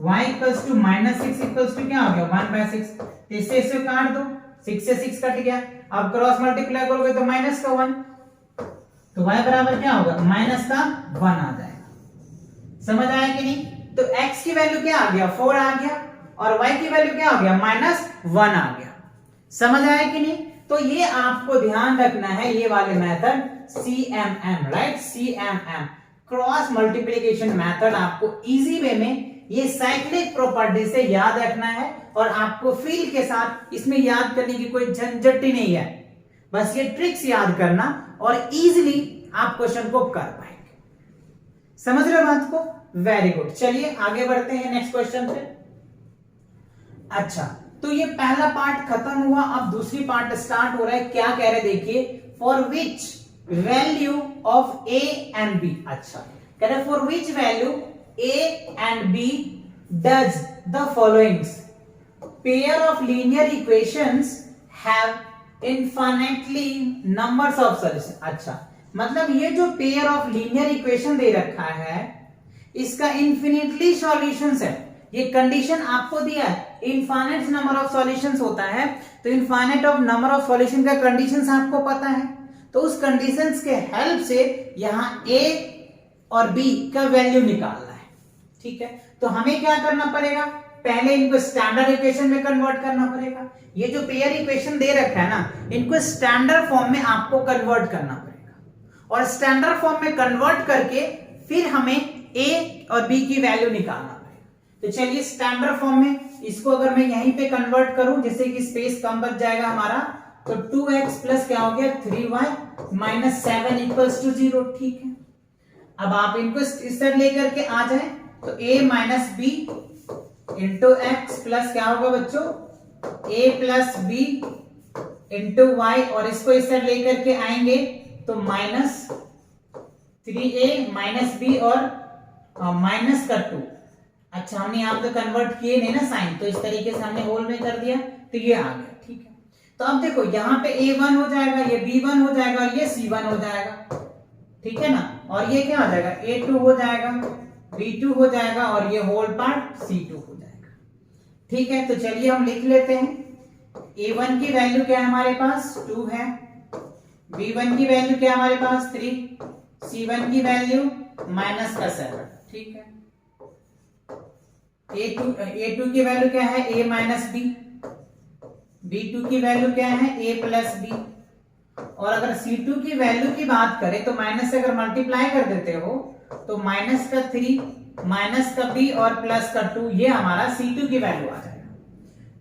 Speaker 1: y equals to -6 equals to क्या हो गया 1/6, तो इससे इसे काट दो, 6 से 6 कट गया। अब क्रॉस मल्टीप्लाई करोगे तो माइनस का 1 तो y बराबर क्या होगा माइनस का 1 आ जाएगा। समझ आया कि नहीं, तो x की वैल्यू क्या आ गया 4 आ गया और y की वैल्यू क्या हो गया -1 आ गया। समझ आया कि नहीं, तो ये आपको ध्यान रखना है ये वाले method CMM, right, CMM cross multiplication method आपको इजी वे में ये साइक्लिक प्रॉपर्टी से याद रखना है और आपको फील के साथ इसमें याद करने की कोई झंझट ही नहीं है, बस ये ट्रिक्स याद करना और इजीली आप क्वेश्चन को कर पाएंगे। समझ रहे हो बात को, वेरी गुड। चलिए आगे बढ़ते हैं नेक्स्ट क्वेश्चन पे। अच्छा, तो ये पहला पार्ट खत्म हुआ, अब दूसरी पार्ट स्टार्ट हो रहा है। क्या कह रहे देखिए, for which value of a and b। अच्छा, कह रहे for which value a and b does the followings pair of linear equations have infinitely numbers of solution. अच्छा, मतलब ये जो पेयर ऑफ लीनियर इक्वेशन दे रखा है इसका इन्फिनिटली सॉल्यूशंस है। ये कंडीशन आपको दिया है इनफाइनाइट नंबर ऑफ सॉल्यूशंस होता है, तो infinite of number of solution का कंडीशंस आपको पता है, तो उस कंडीशंस के हेल्प से यहां a और b का वैल्यू निकालना है। ठीक है, तो हमें क्या करना पड़ेगा, पहले इनको स्टैंडर्ड इक्वेशन में कन्वर्ट करना पड़ेगा। ये जो पेयर इक्वेशन दे रखा है ना इनको स्टैंडर्ड फॉर्म में आपको कन्वर्ट करना पड़ेगा और स्टैंडर्ड फॉर्म में कन्वर्ट करके फिर हमें a और b की वैल्यू निकालना पड़ेगा। तो चलिए स्टैंडर्ड फॉर्म में इसको अगर मैं यहीं पे कन्वर्ट करूं जिससे कि स्पेस कम बच जाएगा हमारा, तो 2x प्लस क्या हो गया 3y माइनस 7 इक्वल्स टू 0। ठीक है, अब आप इनको इस तरह लेकर के आ जाए तो a minus B into x plus क्या होगा बच्चों a plus B into y, और इसको इस तरह लेकर के आएंगे तो माइनस 3a माइनस बी और माइनस का 2। अच्छा, हमने यहाँ पे कन्वर्ट किए नहीं ना साइन, तो इस तरीके से हमने होल में कर दिया तो ये आ गया। ठीक है, तो अब देखो यहाँ पे a1 हो जाएगा, ये b1 हो जाएगा और ये c1 हो जाएगा। ठीक है ना, और ये क्या हो जाएगा a2 हो जाएगा, b2 हो जाएगा और ये होल पार्ट c2 हो जाएगा। ठीक है, तो चलिए हम लिख लेते हैं। A1 की वैल्यू क्या है हमारे पास 2 है, B1 की वैल्यू क्या है हमारे पास 3, C1 की वैल्यू माइनस का 7। ठीक है, A2 की वैल्यू क्या है A माइनस बी, B2 की वैल्यू क्या है A प्लस बी, और अगर C2 की वैल्यू की बात करें तो माइनस से अगर मल्टीप्लाई कर देते हो तो माइनस का 3, माइनस का b और प्लस का 2, ये हमारा C2 की वैल्यू आ जाएगा।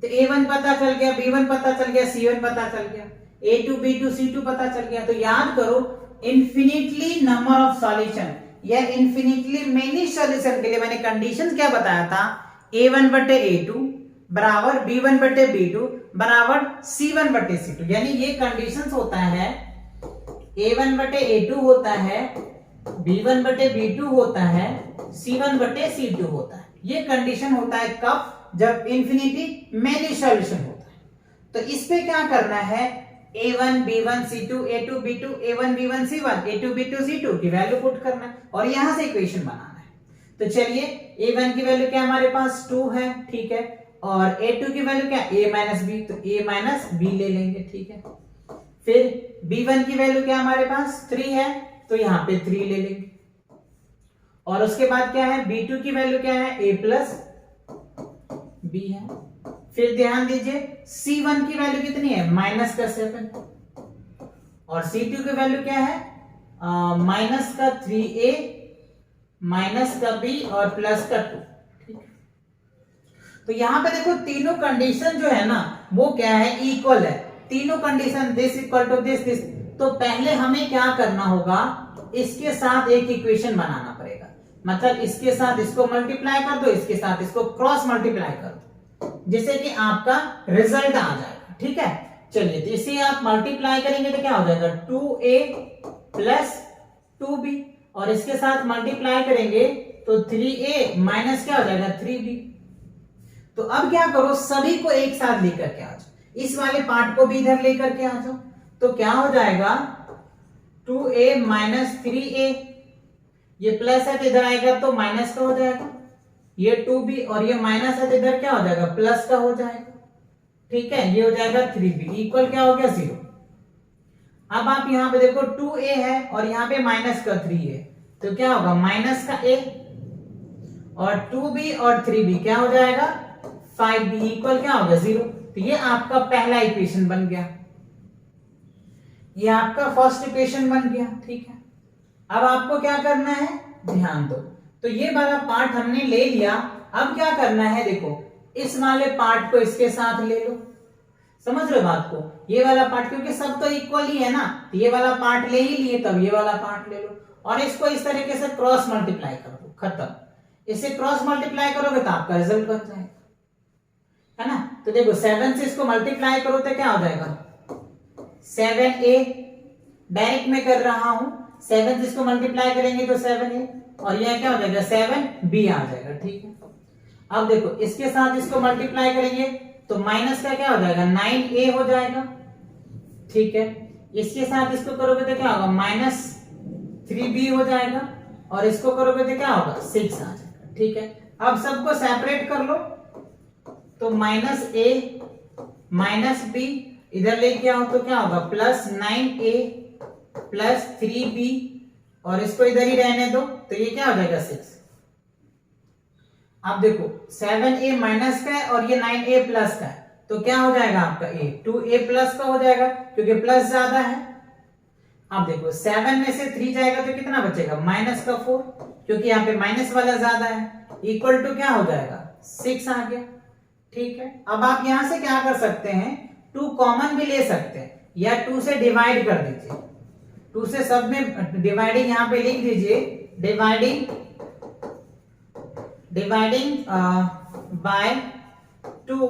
Speaker 1: तो A1 पता चल गया, B1 पता चल गया, C1 पता चल गया, A2 B2 C2 पता चल गया। तो याद करो इन्फिनिटली नंबर ऑफ सॉल्यूशन या इन्फिनिटली मेनी सॉल्यूशन के लिए मैंने कंडीशन क्या बताया था, A1 बटे A2 बराबर B1 बटे B2 बराबर C1 बटे C2, यानी ये कंडीशंस होता है A1 बटे A2 होता है, B1 बटे B2 होता है, C1 बटे C2 होता है। ये कंडीशन होता है कब, जब इंफिनिटी मेनी सॉल्यूशन होता है। तो इस पे क्या करना है, A1 B1 C2 A2 B2 A1 B1 C1 A2 B2 C2 की वैल्यू पुट करना है और यहां से इक्वेशन बनाना है। तो चलिए A1 की वैल्यू क्या हमारे पास 2 है, ठीक है, और A2 की वैल्यू क्या A माइनस बी, तो A माइनस बी ले लेंगे। ठीक है, फिर B1 की वैल्यू क्या हमारे पास 3 है, तो यहाँ पे 3 ले लेंगे, और उसके बाद क्या है B2 की वैल्यू क्या है A प्लस बी है। फिर ध्यान दीजिए C1 की वैल्यू कितनी है माइनस का 7, और C2 की वैल्यू क्या है माइनस का 3A माइनस का B और प्लस का 2। ठीक है, तो यहां पे देखो तीनों कंडीशन जो है ना वो क्या है इक्वल है, तीनों condition this equal to this this. तो पहले हमें क्या करना होगा, इसके साथ एक इक्वेशन बनाना पड़ेगा, मतलब इसके साथ इसको मल्टीप्लाई कर दो, इसके साथ इसको क्रॉस मल्टीप्लाई कर दो, जिससे कि आपका रिजल्ट आ जाएगा। ठीक है, चलिए तो इसे आप मल्टीप्लाई करेंगे तो क्या हो जाएगा 2A प्लस 2B, और इसके साथ मल्टीप्लाई करेंगे तो 3A माइनस क्या हो जाएगा 3B। तो अब क्या करो, सभी को एक साथ लेकर के आ जाओ, इस वाले पार्ट को भी इधर लेकर के आ जाओ, तो क्या हो जाएगा 2A माइनस 3A, ये प्लस है तो इधर आएगा तो माइनस का हो जाएगा, ये 2B और ये माइनस है तो इधर क्या हो जाएगा प्लस का हो जाएगा। ठीक है, ये हो जाएगा 3B इक्वल क्या हो गया 0। अब आप यहां पे देखो 2A है और यहां पे माइनस का 3 है, तो क्या होगा माइनस का A, और 2B और 3B क्या हो जाएगा 5B इक्वल क्या होगा 0। तो ये आपका पहला इक्वेशन बन गया, ये आपका फर्स्ट इक्वेशन बन गया। ठीक है, अब आपको क्या करना है ध्यान दो, तो ये वाला पार्ट हमने ले लिया, अब क्या करना है देखो इस वाले पार्ट को इसके साथ ले लो, समझ रहे हो बात को, ये वाला पार्ट क्योंकि सब तो इक्वल ही है ना, तो ये वाला पार्ट ले ही लिए, तब ये वाला पार्ट ले लो और इसको इस तरीके से क्रॉस मल्टीप्लाई कर दो, खत्म। इसे क्रॉस मल्टीप्लाई करोगे तो आपका रिजल्ट बन जाएगा, है ना। तो देखो 7 से इसको मल्टीप्लाई करो तो क्या हो जाएगा 7A, डायरेक्ट में कर रहा हूं, 7 से इसको मल्टीप्लाई करेंगे तो 7A, और यह क्या हो जाएगा 7B आ जाएगा। ठीक है, अब देखो इसके साथ इसको मल्टीप्लाई करेंगे तो माइनस का क्या हो जाएगा 9A हो जाएगा। ठीक है, इसके साथ इसको करोगे तो क्या होगा माइनस 3B हो जाएगा, और इसको करोगे तो क्या होगा 6 आ जाएगा। ठीक है, अब सबको सेपरेट कर लो, तो माइनस A माइनस B इधर लेके आओ तो क्या होगा प्लस 9A प्लस 3B, और इसको इधर ही रहने दो तो ये क्या हो जाएगा 6। अब देखो 7A माइनस का है और ये 9A प्लस का है, तो क्या हो जाएगा आपका A 2A प्लस का हो जाएगा क्योंकि प्लस ज्यादा है। अब देखो 7 में से 3 जाएगा तो कितना बचेगा माइनस का 4, क्योंकि यहाँ पे माइनस वाला ज्यादा है, इक्वल टू क्या हो जाएगा 6 आ गया। ठीक है, अब आप यहां से क्या कर सकते हैं 2 कॉमन भी ले सकते हैं, या 2 से डिवाइड कर दीजिए, 2 से सब में डिवाइडिंग यहां पे लिख दीजिए, dividing by 2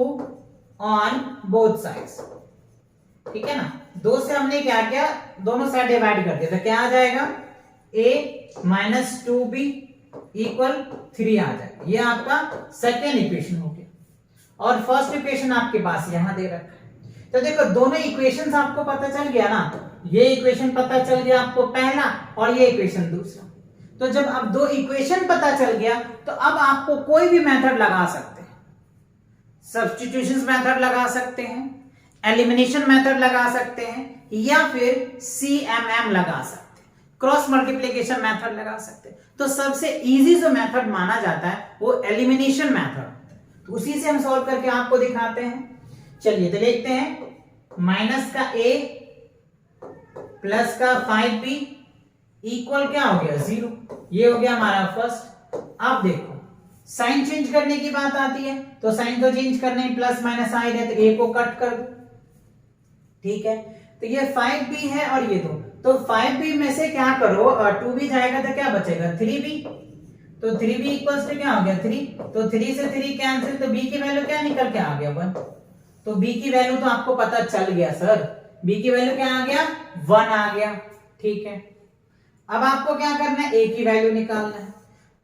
Speaker 1: on both sides. ठीक है ना, 2 से हमने क्या किया दोनों साइड डिवाइड कर दिया, तो क्या आ जाएगा A माइनस 2B इक्वल 3 आ जाएगा। ये आपका सेकेंड इक्वेशन हो गया, और फर्स्ट इक्वेशन आपके पास यहां दे रखा है। तो देखो दोनों इक्वेशंस आपको पता चल गया ना, ये इक्वेशन पता चल गया आपको पहला और ये इक्वेशन दूसरा। तो जब अब 2 इक्वेशन पता चल गया तो अब आपको कोई भी मेथड लगा सकते हैं, सब्स्टिट्यूशन मेथड लगा सकते हैं, एलिमिनेशन मेथड लगा सकते हैं, या फिर CMM लगा सकते हैं, क्रॉस मल्टीप्लिकेशन मेथड लगा सकते हैं। तो सबसे इजी जो मेथड माना जाता है वो एलिमिनेशन मेथड, तो उसी से हम सॉल्व करके आपको दिखाते हैं। चलिए तो देखते हैं, माइनस का a प्लस का 5b इक्वल क्या हो गया 0, ये हो गया हमारा फर्स्ट। अब देखो साइन चेंज करने की बात आती है, तो साइन को चेंज करने प्लस माइनस आ रहे, तो a को कट कर दो, ठीक है। तो ये 5b है और ये 2, तो 5b में से क्या करो, 2b जाएगा तो क्या बचेगा 3b, तो 3b इक्वल्स टू क्या हो गया 3, तो 3 से 3 कैंसिल, तो b की वैल्यू क्या निकल के आ गया 1, तो b की वैल्यू तो आपको पता चल गया सर, b की वैल्यू क्या आ गया 1 आ गया, ठीक है। अब आपको क्या करना है, a की वैल्यू निकालना है,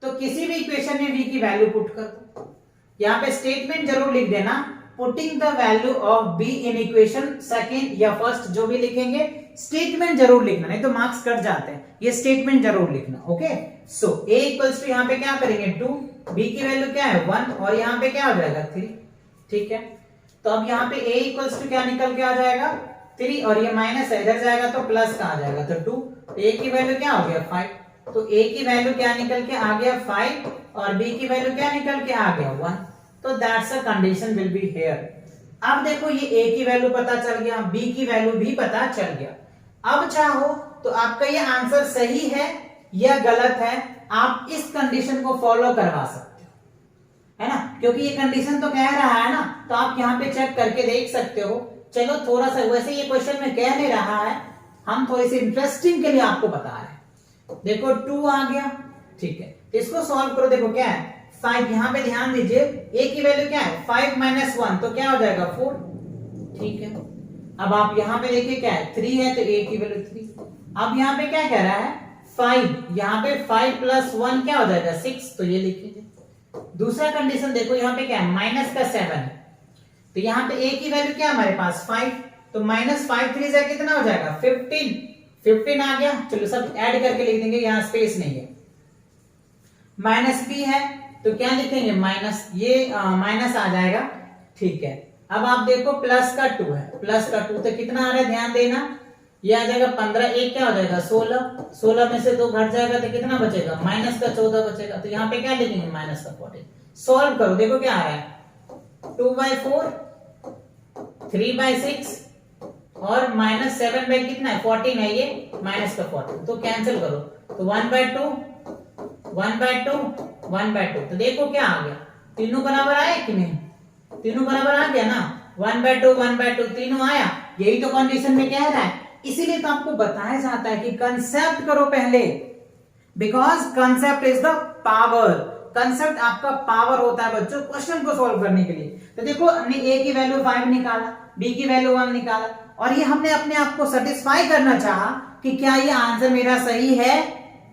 Speaker 1: तो किसी भी इक्वेशन में v की वैल्यू पुट कर दो। यहाँ पे स्टेटमेंट जरूर लिख देना, putting the value of b in equation second या फर्स्ट, जो भी लिखेंगे स्टेटमेंट जरूर लिखना, नहीं तो मार्क्स कट जाते हैं, ये स्टेटमेंट जरूर लिखना, okay. So a equals to यहाँ पे क्या करेंगे 2, b की वैल्यू क्या है 1 और यहाँ पे क्या हो जाएगा 3, ठीक है। तो अब यहाँ पे a इक्वल्स टू क्या निकल के आ जाएगा 3 और ये माइनस है, इधर जाएगा तो प्लस का आ जाएगा, तो 2, a की वैल्यू क्या हो गया 5, तो a की वैल्यू क्या निकल के आ गया 5 और b की वैल्यू क्या निकल के आ गया 1, तो that's a condition will be here. अब देखो ये a की वैल्यू पता चल गया, b की वैल्यू भी पता चल गया। अब चाहो तो आपका ये आंसर सही है या गलत है, आप इस कंडीशन को फॉलो करवा सकते हो, है ना, क्योंकि ये कंडीशन तो कह रहा है ना, तो आप यहाँ पे चेक करके देख सकते हो। चलो थोड़ा सा, वैसे ये क्वेश्चन में कह नहीं रहा है, हम थोड़ी सी इंटरेस्टिंग के लिए आपको बता रहे हैं। देखो 2 आ गया, ठीक है, इसको सॉल्व करो, देखो क्या है 5, यहाँ पे ध्यान दीजिए a की वैल्यू क्या है 5 माइनस 1, तो क्या हो जाएगा 4, ठीक है। अब आप यहाँ पे देखिए क्या है 3 है, तो a की वैल्यू 3। अब यहाँ पे क्या कह रहा है 5, यहाँ पे 5 प्लस 1 क्या हो जाएगा 6, तो ये लिख लीजिए। दूसरा कंडीशन देखो यहाँ पे क्या है माइनस का 7 है, तो यहाँ पे a की वैल्यू क्या है हमारे पास 5, तो माइनस 5 3 से कितना हो जाएगा 15 आ गया। चलो सब ऐड करके लिख देंगे, यहाँ स्पेस नहीं है। माइनस b है तो क्या लिखेंगे माइनस, ये माइनस आ जाएगा, ठीक है। अब आप देखो प्लस का 2 है, प्लस का 2 तो कितना आ रहा है ध्यान देना, ये आ जाएगा 15, एक क्या हो जाएगा 16, 16 में से 2 घट जाएगा तो कितना बचेगा माइनस का 14 बचेगा, तो यहाँ पे क्या लिखेंगे माइनस का 14। सॉल्व करो, देखो क्या आ रहा है 2/4, 3/6 और माइनस 7 बाई कितना है 14 है, ये माइनस का 14, तो कैंसिल करो, तो 1/2 1/2 1/2, तो देखो क्या आ गया, तीनों बराबर आए कि नहीं, तीनों बराबर आ गया ना, 1/2 1/2 तीनों आया, यही तो कंडीशन में कह रहा है। इसीलिए तो आपको बताया जाता है कि कंसेप्ट करो पहले, because concept is the power, concept आपका पावर होता है बच्चों क्वेश्चन को सॉल्व करने के लिए। तो देखो हमने a की वैल्यू 5 निकाला, b की वैल्यू 1 निकाला, और ये हमने अपने आप को सेटिस्फाई करना चाहा कि क्या ये आंसर मेरा सही है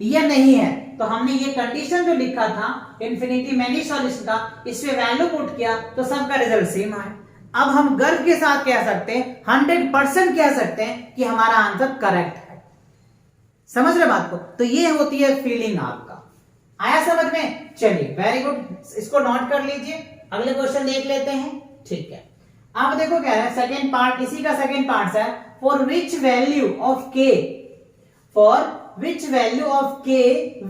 Speaker 1: या नहीं है, तो हमने ये कंडीशन जो लिखा था इन्फिनिटी मैनी सॉल्यूशन का, इसमें वैल्यू पुट किया तो सबका रिजल्ट सेम आया। अब हम गर्व के साथ कह सकते हैं 100% कह सकते हैं कि हमारा आंसर करेक्ट है। समझ रहे बात को, तो ये होती है फीलिंग आपका, आया समझ में। चलिए वेरी गुड, इसको नोट कर लीजिए, अगले क्वेश्चन देख लेते हैं, ठीक है। अब देखो क्या है सेकेंड पार्ट, इसी का सेकेंड पार्ट है, for which value of k, for which value of k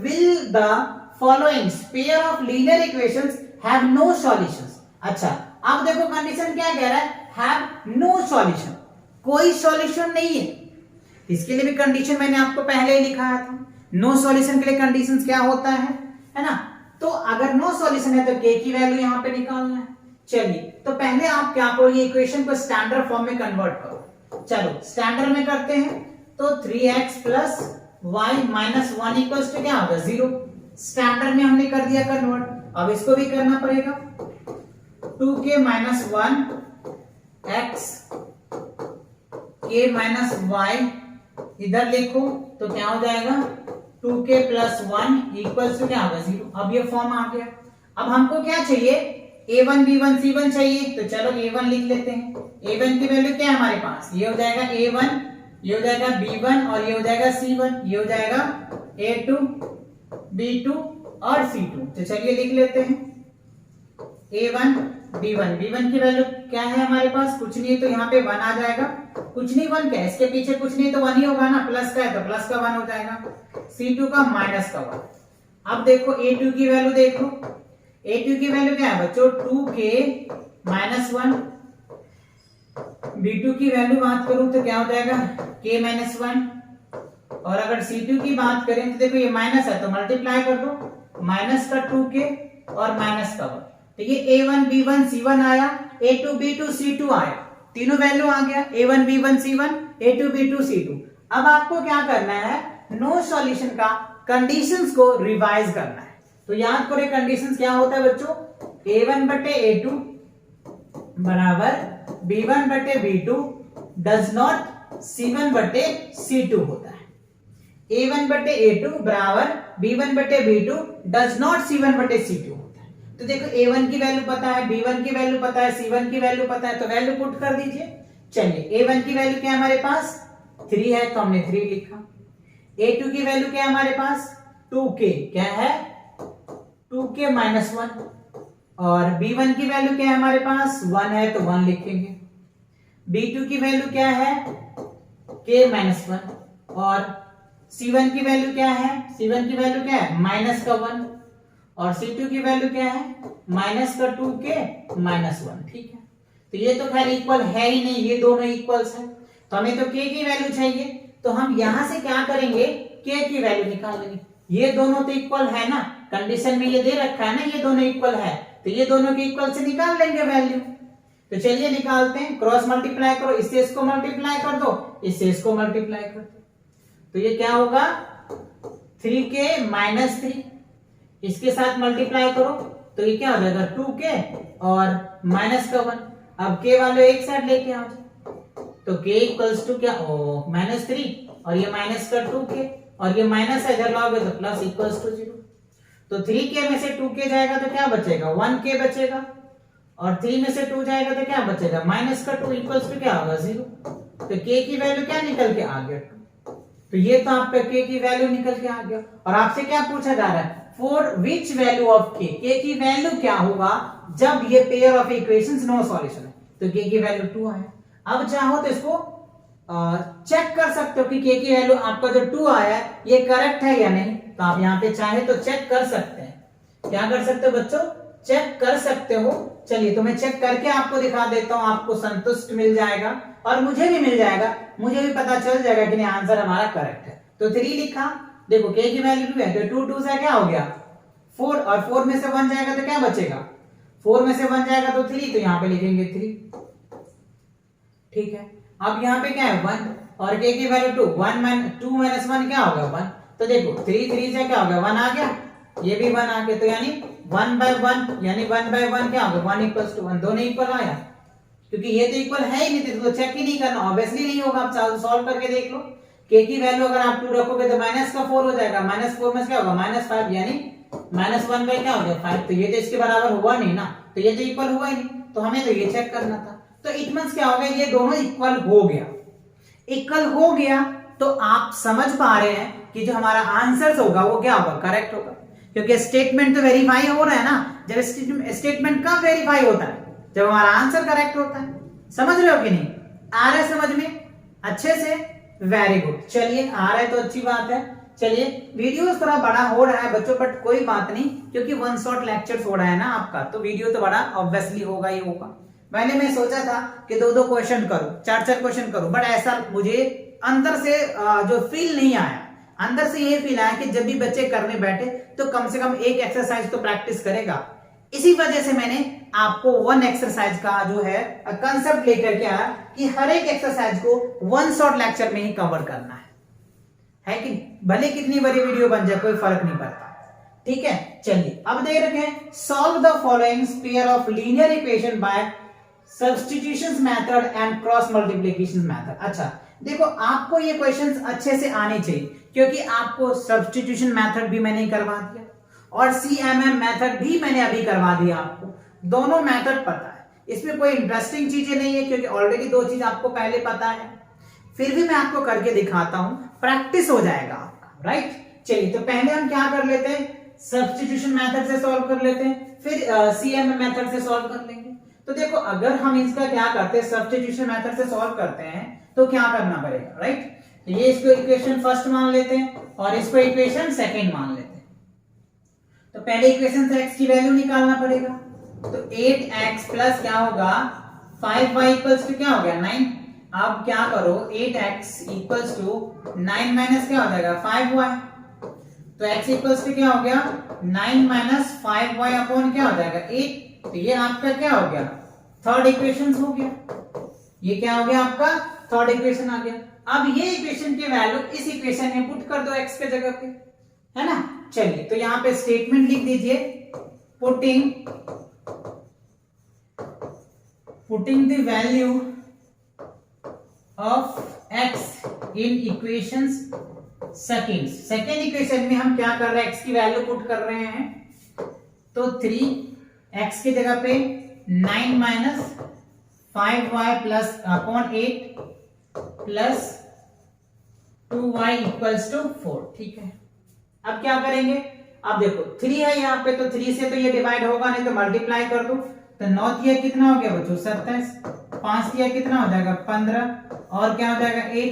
Speaker 1: will the following pair of linear equations have no solutions। अच्छा अब देखो कंडीशन क्या कह रहा है, have no solution, कोई सॉल्यूशन नहीं है। इसके लिए भी कंडीशन मैंने आपको पहले ही लिखाया था, नो सॉल्यूशन के लिए कंडीशन क्या होता है ना। तो अगर नो सॉल्यूशन है तो k की वैल्यू यहाँ पे निकालना है। चलिए तो पहले आप क्या करो, ये इक्वेशन को स्टैंडर्ड फॉर्म में कन्वर्ट करो। चलो स्टैंडर्ड में करते हैं, तो 3x plus y minus 1 equals to क्या होगा 0। स्टैंडर्ड में हमने कर दिया कन्वर्ट, अब इसको भी करना पड़ेगा। 2k minus 1 x k minus y इधर लिखो तो क्या हो जाएगा 2k प्लस 1 इक्वल्स टू क्या होगा 0। अब ये फॉर्म आ गया। अब हमको क्या चाहिए, a1 b1 c1 चाहिए, तो चलो a1 लिख लेते हैं। a1 की वैल्यू क्या है हमारे पास, ये हो जाएगा a1, ये हो जाएगा b1 और ये हो जाएगा c1, ये हो जाएगा a2 b2 और c2। तो चलिए लिख लेते हैं a1 b1 की वैल्यू क्या है हमारे पास, कुछ नहीं तो यहाँ पे 1 आ जाएगा, कुछ नहीं 1 क्या है, इसके पीछे कुछ नहीं तो 1 ही होगा ना, प्लस का है तो प्लस का 1 हो जाएगा, c2 का माइनस का 1। अब देखो a2 की वैल्यू देखो, a2 की वैल्यू क्या है बच्चों 2k माइनस 1, b2 की वैल्यू बात करूं तो क्या हो जाएगा k माइनस 1, और अगर c2 की बात करें तो देखो ये माइनस है तो मल्टीप्लाई कर दो, माइनस का 2k और माइनस का 1, तो ये a1 b1 c1 आया, a2 b2 c2 आया, तीनों वैल्यू आ गया, a1 b1 c1 a2 b2 c2। अब आपको क्या करना है, नो सॉल्यूशन का कंडीशंस को रिवाइज करना है। तो याद करें कंडीशंस क्या होता है बच्चों, a1 बटे a2 बराबर b1 बटे b2 डज नॉट c1 बटे c2 होता है, a1 बटे a2 बराबर b1 बटे b2 डज नॉट c1 बटे c2 होता है। तो देखो a1 की वैल्यू पता है, b1 की वैल्यू पता है, c1 की वैल्यू पता है, तो वैल्यू पुट कर दीजिए। चलिए a1 की वैल्यू क्या है हमारे पास 3 है तो हमने 3 लिखा, a2 की वैल्यू क्या है हमारे पास 2k, क्या है 2k माइनस 1, और b1 की वैल्यू क्या है हमारे पास 1 है तो 1 लिखेंगे, b2 की वैल्यू क्या है k माइनस 1, और c1 की वैल्यू क्या है, c1 की वैल्यू क्या है माइनस का 1, और c2 की वैल्यू क्या है माइनस का 2k माइनस 1। ठीक है, तो ये तो खैर इक्वल है ही नहीं, ये दोनों इक्वल्स है, तो हमें तो k की वैल्यू चाहिए, तो हम यहां से क्या करेंगे k की वैल्यू निकाल लेंगे। ये दोनों तो इक्वल है ना, कंडीशन में ये दे रखा है ना ये दोनों इक्वल है, तो ये दोनों के इक्वल से निकाल लेंगे वैल्यू। तो चलिए निकालते हैं, क्रॉस मल्टीप्लाई करो, इससे इसको मल्टीप्लाई कर दो, इससे इसको मल्टीप्लाई कर दो, तो ये क्या होगा 3k माइनस 3, इसके साथ मल्टीप्लाई करो तो ये क्या हो जाएगा 2k और माइनस का 1। अब k वाले एक साइड लेके आ जाओ, तो k इक्वल्स टू क्या माइनस 3, और ये माइनस का 2k, और ये माइनस इधर लाओगे तो प्लस इक्वल्स टू 0। तो 3k में से 2k जाएगा तो क्या बचेगा 1k बचेगा, और 3 में से 2 जाएगा तो क्या बचेगा माइनस का 2 इक्वल्स टू क्या होगा 0। तो k की वैल्यू क्या निकल के आ गया 2, तो ये तो आपका k की वैल्यू निकल के आ गया। और आपसे क्या पूछा जा रहा है for which value of k, k की वैल्यू क्या होगा जब ये pair of equations no solution है, तो k की वैल्यू 2 आया। अब चाहो तो इसको चेक कर सकते हो कि k की वैल्यू आपका जो 2 आया है ये करेक्ट है या नहीं, तो आप यहाँ पे चाहे तो चेक कर सकते हैं। क्या कर सकते हो बच्चों, चेक कर सकते हो। चलिए तो मैं चेक करके आपको दिखा देता हूं, आपको संतुष्ट मिल जाएगा और मुझे भी मिल जाएगा, मुझे भी पता चल जाएगा कि नहीं आंसर हमारा करेक्ट है। तो 3 लिखा, देखो k की वैल्यू 2 है तो 2 से क्या हो गया 4, और 4 में से 1 जाएगा तो क्या बचेगा 4 में से 1 जाएगा तो 3, तो यहाँ पे लिखेंगे 3। ठीक है, अब यहाँ पे क्या है 1 और k की वैल्यू 2, 2 माइनस 1 क्या हो गया 1, तो देखो 3 से क्या हो गया 1 आ गया, ये भी 1 आ गया, तो यानी 1 by 1 यानी 1 by 1 क्या हो गया 1 इक्वल्स टू 1, दोनों इक्वल आया, क्योंकि ये तो इक्वल है ही नहीं तो चेक ही नहीं करना, ऑब्वियसली नहीं होगा। आप सॉल्व करके देख लो, k की वैल्यू अगर आप 2 रखोगे तो माइनस का 4 हो जाएगा, माइनस 4 में क्या होगा माइनस 5 यानी माइनस 1 बाय क्या हो गया 5, तो ये तो इसके बराबर हुआ नहीं ना, तो ये तो इक्वल हुआ ही नहीं, तो हमें तो ये चेक करना था। तो इट मींस क्या हो गया ये दोनों इक्वल हो गया, इक्वल हो गया तो आप समझ पा रहे हैं कि जो हमारा आंसर होगा वो क्या होगा करेक्ट होगा, क्योंकि स्टेटमेंट तो वेरीफाई हो रहा है ना। जब स्टेटमेंट कब वेरीफाई होता है जब हमारा आंसर करेक्ट होता है। समझ रहे हो कि नहीं, आ रहा है समझ में अच्छे से, वेरी गुड। चलिए आ रहा है तो अच्छी बात है। चलिए वीडियो थोड़ा बड़ा हो रहा है बच्चों, बट कोई बात नहीं, क्योंकि वन शॉट लेक्चर्स हो रहा है ना आपका, तो वीडियो तो बड़ा ऑब्वियसली होगा ही होगा। पहले मैं सोचा था कि 2-2 क्वेश्चन करूं, 4-4 क्वेश्चन करूं, बट ऐसा मुझे अंदर से जो फील नहीं आया। अंदर से ये फील आया कि जब भी बच्चे करने बैठे तो कम से कम एक एक्सरसाइज तो प्रैक्टिस करेगा। इसी वजह से मैंने आपको वन एक्सरसाइज का जो है कंसेप्ट लेकर के आया कि हर एक एक्सरसाइज को वन शॉट लेक्चर में ही कवर करना है कि भले कितनी बड़ी वीडियो बन जाए कोई फर्क नहीं पड़ता। ठीक है, चलिए अब देख रखे हैं solve the following pair of linear equation by substitution method and cross multiplication method. अच्छा देखो, आपको ये क्वेश्चंस अच्छे से आने चाहिए, क्योंकि आपको सब्स्टिट्यूशन मेथड भी मैंने करवा दिया और सीएमएम मेथड भी मैंने अभी करवा दिया। आपको दोनों मेथड पता है, इसमें कोई इंटरेस्टिंग चीजें नहीं है, क्योंकि ऑलरेडी 2 चीज आपको पहले पता है। फिर भी मैं आपको करके दिखाता हूं, प्रैक्टिस हो जाएगा आपका, राइट। चलिए तो पहले हम क्या कर लेते हैं, सब्स्टिट्यूशन मेथड से सॉल्व कर लेते हैं, फिर सीएमएम मेथड से सॉल्व कर लेंगे। तो देखो अगर हम इसका क्या करते हैं, सब्स्टिट्यूशन मेथड से सॉल्व करते हैं तो क्या करना पड़ेगा, राइट। ये इसको इक्वेशन फर्स्ट मान लेते हैं और इसको इक्वेशन सेकंड मान लेते हैं। तो पहले इक्वेशन से x की वैल्यू निकालना पड़ेगा। तो 8x प्लस क्या होगा 5y इक्वल्स टू क्या हो गया 9। अब क्या करो 8x इक्वल्स टू 9 माइनस क्या हो जाएगा 5y। तो x इक्वल्स टू क्या हो गया 9 माइनस 5y अपॉन क्या हो जाएगा 8। तो ये आपका क्या हो गया थर्ड इक्वेशन हो गया। ये क्या हो गया आपका थर्ड इक्वेशन आ गया। अब ये इक्वेशन की वैल्यू इस इक्वेशन में पुट कर दो x के जगह पे, है ना। चलिए तो यहां पे स्टेटमेंट लिख दीजिए, putting the value of x in equations second. Second equation में हम क्या कर रहे हैं, x की वैल्यू पुट कर रहे हैं। तो 3x की जगह पे 9 minus 5y plus upon 8 plus 2y equals to 4। ठीक है, अब क्या करेंगे, अब देखो 3 है यहाँ पे, तो 3 से तो ये डिवाइड होगा नहीं, तो मल्टीप्लाई कर दो। तो 9 दिया कितना हो गया बच्चों 27, 5 दिया कितना हो जाएगा 15 और क्या हो जाएगा 8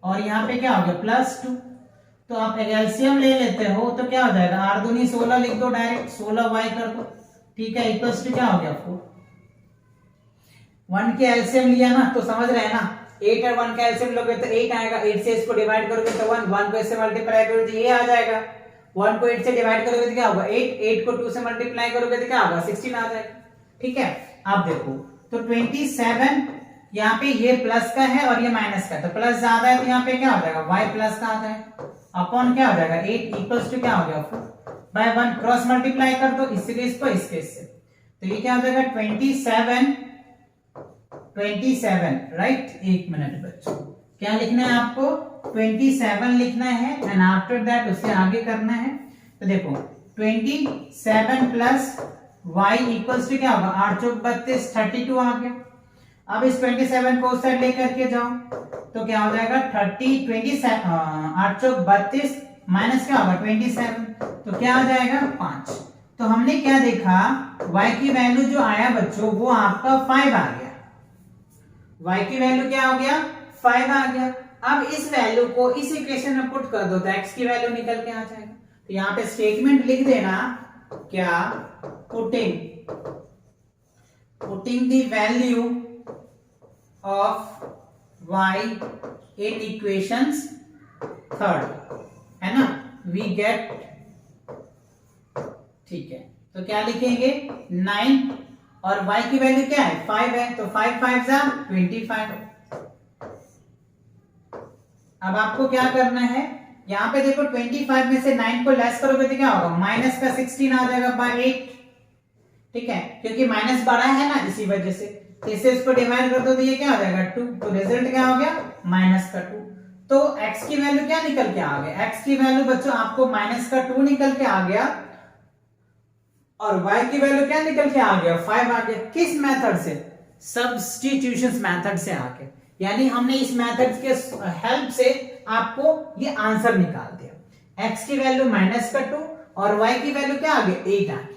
Speaker 1: और यहाँ पे क्या हो गया +2। तो आप एलसीएम ले लेते हो तो क्या हो जाएगा 8 दूनी 16 लिख दो डायरेक्ट, 16y कर दो। ठीक है, इक्वल्स टू क्या हो गया 4। 1 के एलसीएम लिया ना तो समझ रहे हैं ना, 8 और 1 का एलसीएम लोगे तो 8 आएगा, 8 से इसको डिवाइड करोगे तो 1 को इससे मल्टीप्लाई करोगे तो ये आ जाएगा। 1 को 8 से डिवाइड करोगे तो क्या होगा 8 को 2 से मल्टीप्लाई करोगे तो क्या होगा 16 आ जाएगा। ठीक है, आप देखो तो 27 यहाँ पे ये प्लस का है और ये माइनस का है, तो प्लस ज्यादा है तो यहाँ पे क्या हो जाएगा y प्लस का आ जाएगा अपॉन क्या हो जाएगा 8 इक्वल्स टू क्या हो गया 4 बाय 1 क्रॉस मल्टीप्लाई कर दो, इससे इसको इसके इससे, तो ये क्या हो जाएगा 27 राइट। एक मिनट बच्चों, क्या लिखना है आपको 27 लिखना है एंड आफ्टर दैट उससे आगे करना है। तो देखो 27 प्लस y इक्वल्स टू क्या होगा 8 चौक 32 32 आ गया। अब इस 27 को उस साइड लेकर के जाओ तो क्या हो जाएगा 27 8 चौक 32 माइनस क्या होगा 27, तो क्या आ जाएगा 5। तो हमने क्या देखा y की वैल्यू जो आया बच्चों वो आपका 5 आ गया। y की वैल्यू क्या हो गया 5 आ गया। अब इस वैल्यू को इस इक्वेशन में पुट कर दो तो x की वैल्यू निकल के आ जाएगा। तो यहाँ पे स्टेटमेंट लिख देना क्या, putting the value of y in equations third, है ना, वी गेट। ठीक है, तो क्या लिखेंगे 9 और y की वैल्यू क्या है 5 है, तो 5 5 जा 25। अब आपको क्या करना है, यहाँ पे देखो 25 में से 9 को लेस करोगे तो क्या होगा माइनस का 16 आ जाएगा बाय 8। ठीक है, क्योंकि माइनस बड़ा है ना इसी वजह से, तो इससे इसको डिवाइड कर दो तो ये क्या हो जाएगा 2, तो रिजल्ट क्या हो गया माइनस का 2। तो x की वैल्यू क्या निकल के आ गया, x की वैल्यू बच्चों आपको माइनस का 2 निकल के आ गया और y की वैल्यू क्या निकल के आ गया 5 आ गया। किस मेथड से, सब्स्टिट्यूशन मेथड से आके, यानी हमने इस मेथड के हेल्प से आपको ये आंसर निकाल दिया। x की वैल्यू माइनस का 2 और y की वैल्यू क्या आ गया 8 आ गया।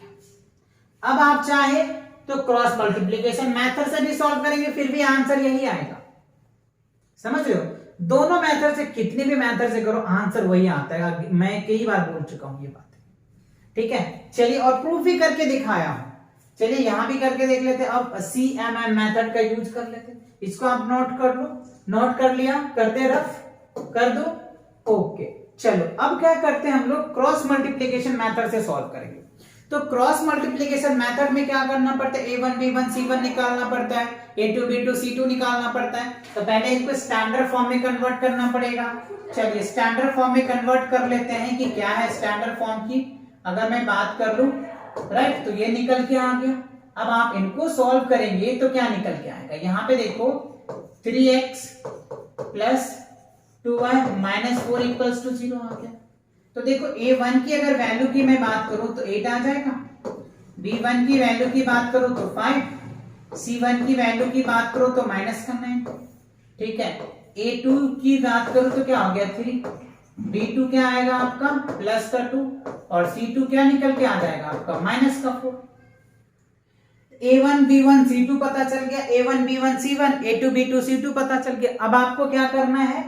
Speaker 1: अब आप चाहे तो क्रॉस मल्टीप्लिकेशन मेथड से भी सॉल्व करेंगे फिर भी आंसर यही आएगा। समझ रहे हो, दोनों मेथड से, कितने भी मेथड से करो आंसर वही आता है। मैं कई बार बोल चुका हूं ये बात। ठीक है, चलिए और प्रूफ भी करके दिखाया हूं। चलिए यहां भी करके देख लेते हैं। अब CMM मेथड का यूज कर लेते हैं। इसको आप नोट कर लो, नोट कर लिया, करते रफ कर दो, ओके। चलो अब क्या करते हैं हम लोग क्रॉस मल्टीप्लिकेशन मेथड से सॉल्व करेंगे। तो क्रॉस मल्टीप्लिकेशन मेथड में क्या करना पड़ता है, A1 B1 C1 निकालना पड़ता है, A2 B2 C2 निकालना पड़ता है। तो पहले इनको स्टैंडर्ड फॉर्म में कन्वर्ट करना पड़ेगा। चलिए स्टैंडर्ड फॉर्म में कन्वर्ट कर लेते हैं कि क्या है स्टैंडर्ड फॉर्म की। अगर मैं बात कर लूं राइट, तो ये निकल के आ गया। अब आप इनको सॉल्व करेंगे तो क्या निकल के आएगा, यहाँ पे देखो 3x plus 2y minus 4 equals to 0 आ गया। तो देखो A1 की अगर वैल्यू की मैं बात करूं तो 8 आ जाएगा, B1 की वैल्यू की बात करूं तो 5, C1 की वैल्यू की बात करूं तो माइनस का 9। ठीक है, A2 की बात करूं तो क्या हो गया 3, B2 क्या आएगा आपका प्लस का 2 और C2 क्या निकल के आ जाएगा आपका माइनस का 4। A1 B1 C2 पता चल गया, A1 B1 C1, A2 B2 C2 पता चल गया। अब आपको क्या करना है,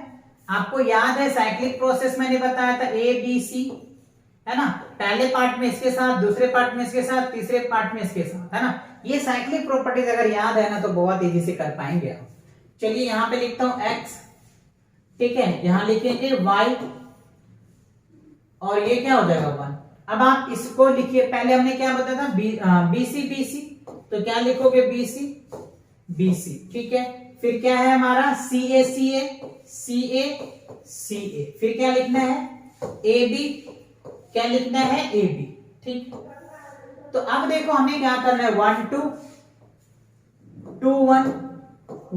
Speaker 1: आपको याद है साइक्लिक प्रोसेस मैंने बताया था A B C, है ना, पहले पार्ट में इसके साथ, दूसरे पार्ट में इसके साथ, तीसरे पार्ट में इसके साथ, है ना। ये साइक्लिक प्रॉपर्टीज अगर याद है ना तो बहुत इजी से कर पाएंगे आप। चलिए यहां पे लिखता हूं x, ठीक है, यहां लिखेंगे y और ये क्या हो जाएगा 1। अब आप इसको लिखिए, पहले हमने क्या बताया था BC BC, तो क्या लिखोगे BC BC, ठीक है। फिर क्या है हमारा CA CA CA CA, फिर क्या लिखना है AB, क्या लिखना है AB, ठीक। तो अब देखो हमें क्या करना है 1 2 2 1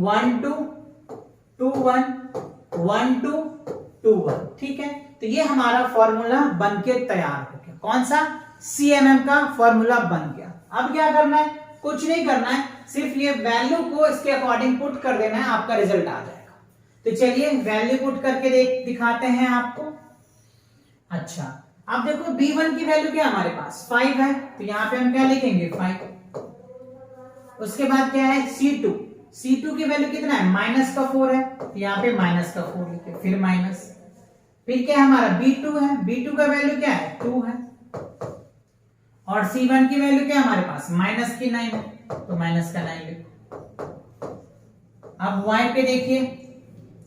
Speaker 1: 1 2 2 1 1 2 2 1, ठीक है। तो ये हमारा फॉर्मूला बनके तैयार हो गया, कौन सा CMM का फॉर्मूला बन गया। अब क्या करना है, कुछ नहीं करना है, सिर्फ ये वैल्यू को इसके अकॉर्डिंग पुट कर देना है, आपका रिजल्ट आ जाएगा। तो चलिए वैल्यू पुट करके दिखाते हैं आपको। अच्छा अब देखो B1 की वैल्यू क्या हमारे पास 5 है, तो यहां पे हम क्या लिखेंगे 5। उसके बाद क्या है C2, C2 की वैल्यू कितना है -4 है, तो यहाँ पे -4 लिखे, फिर माइनस, फिर क्या हमारा B2 है, B2 का वैल्यू क्या है 2 है, और C1 की वैल्यू क्या है हमारे पास -9 है, तो -9 लिखो। अब Y पे देखिए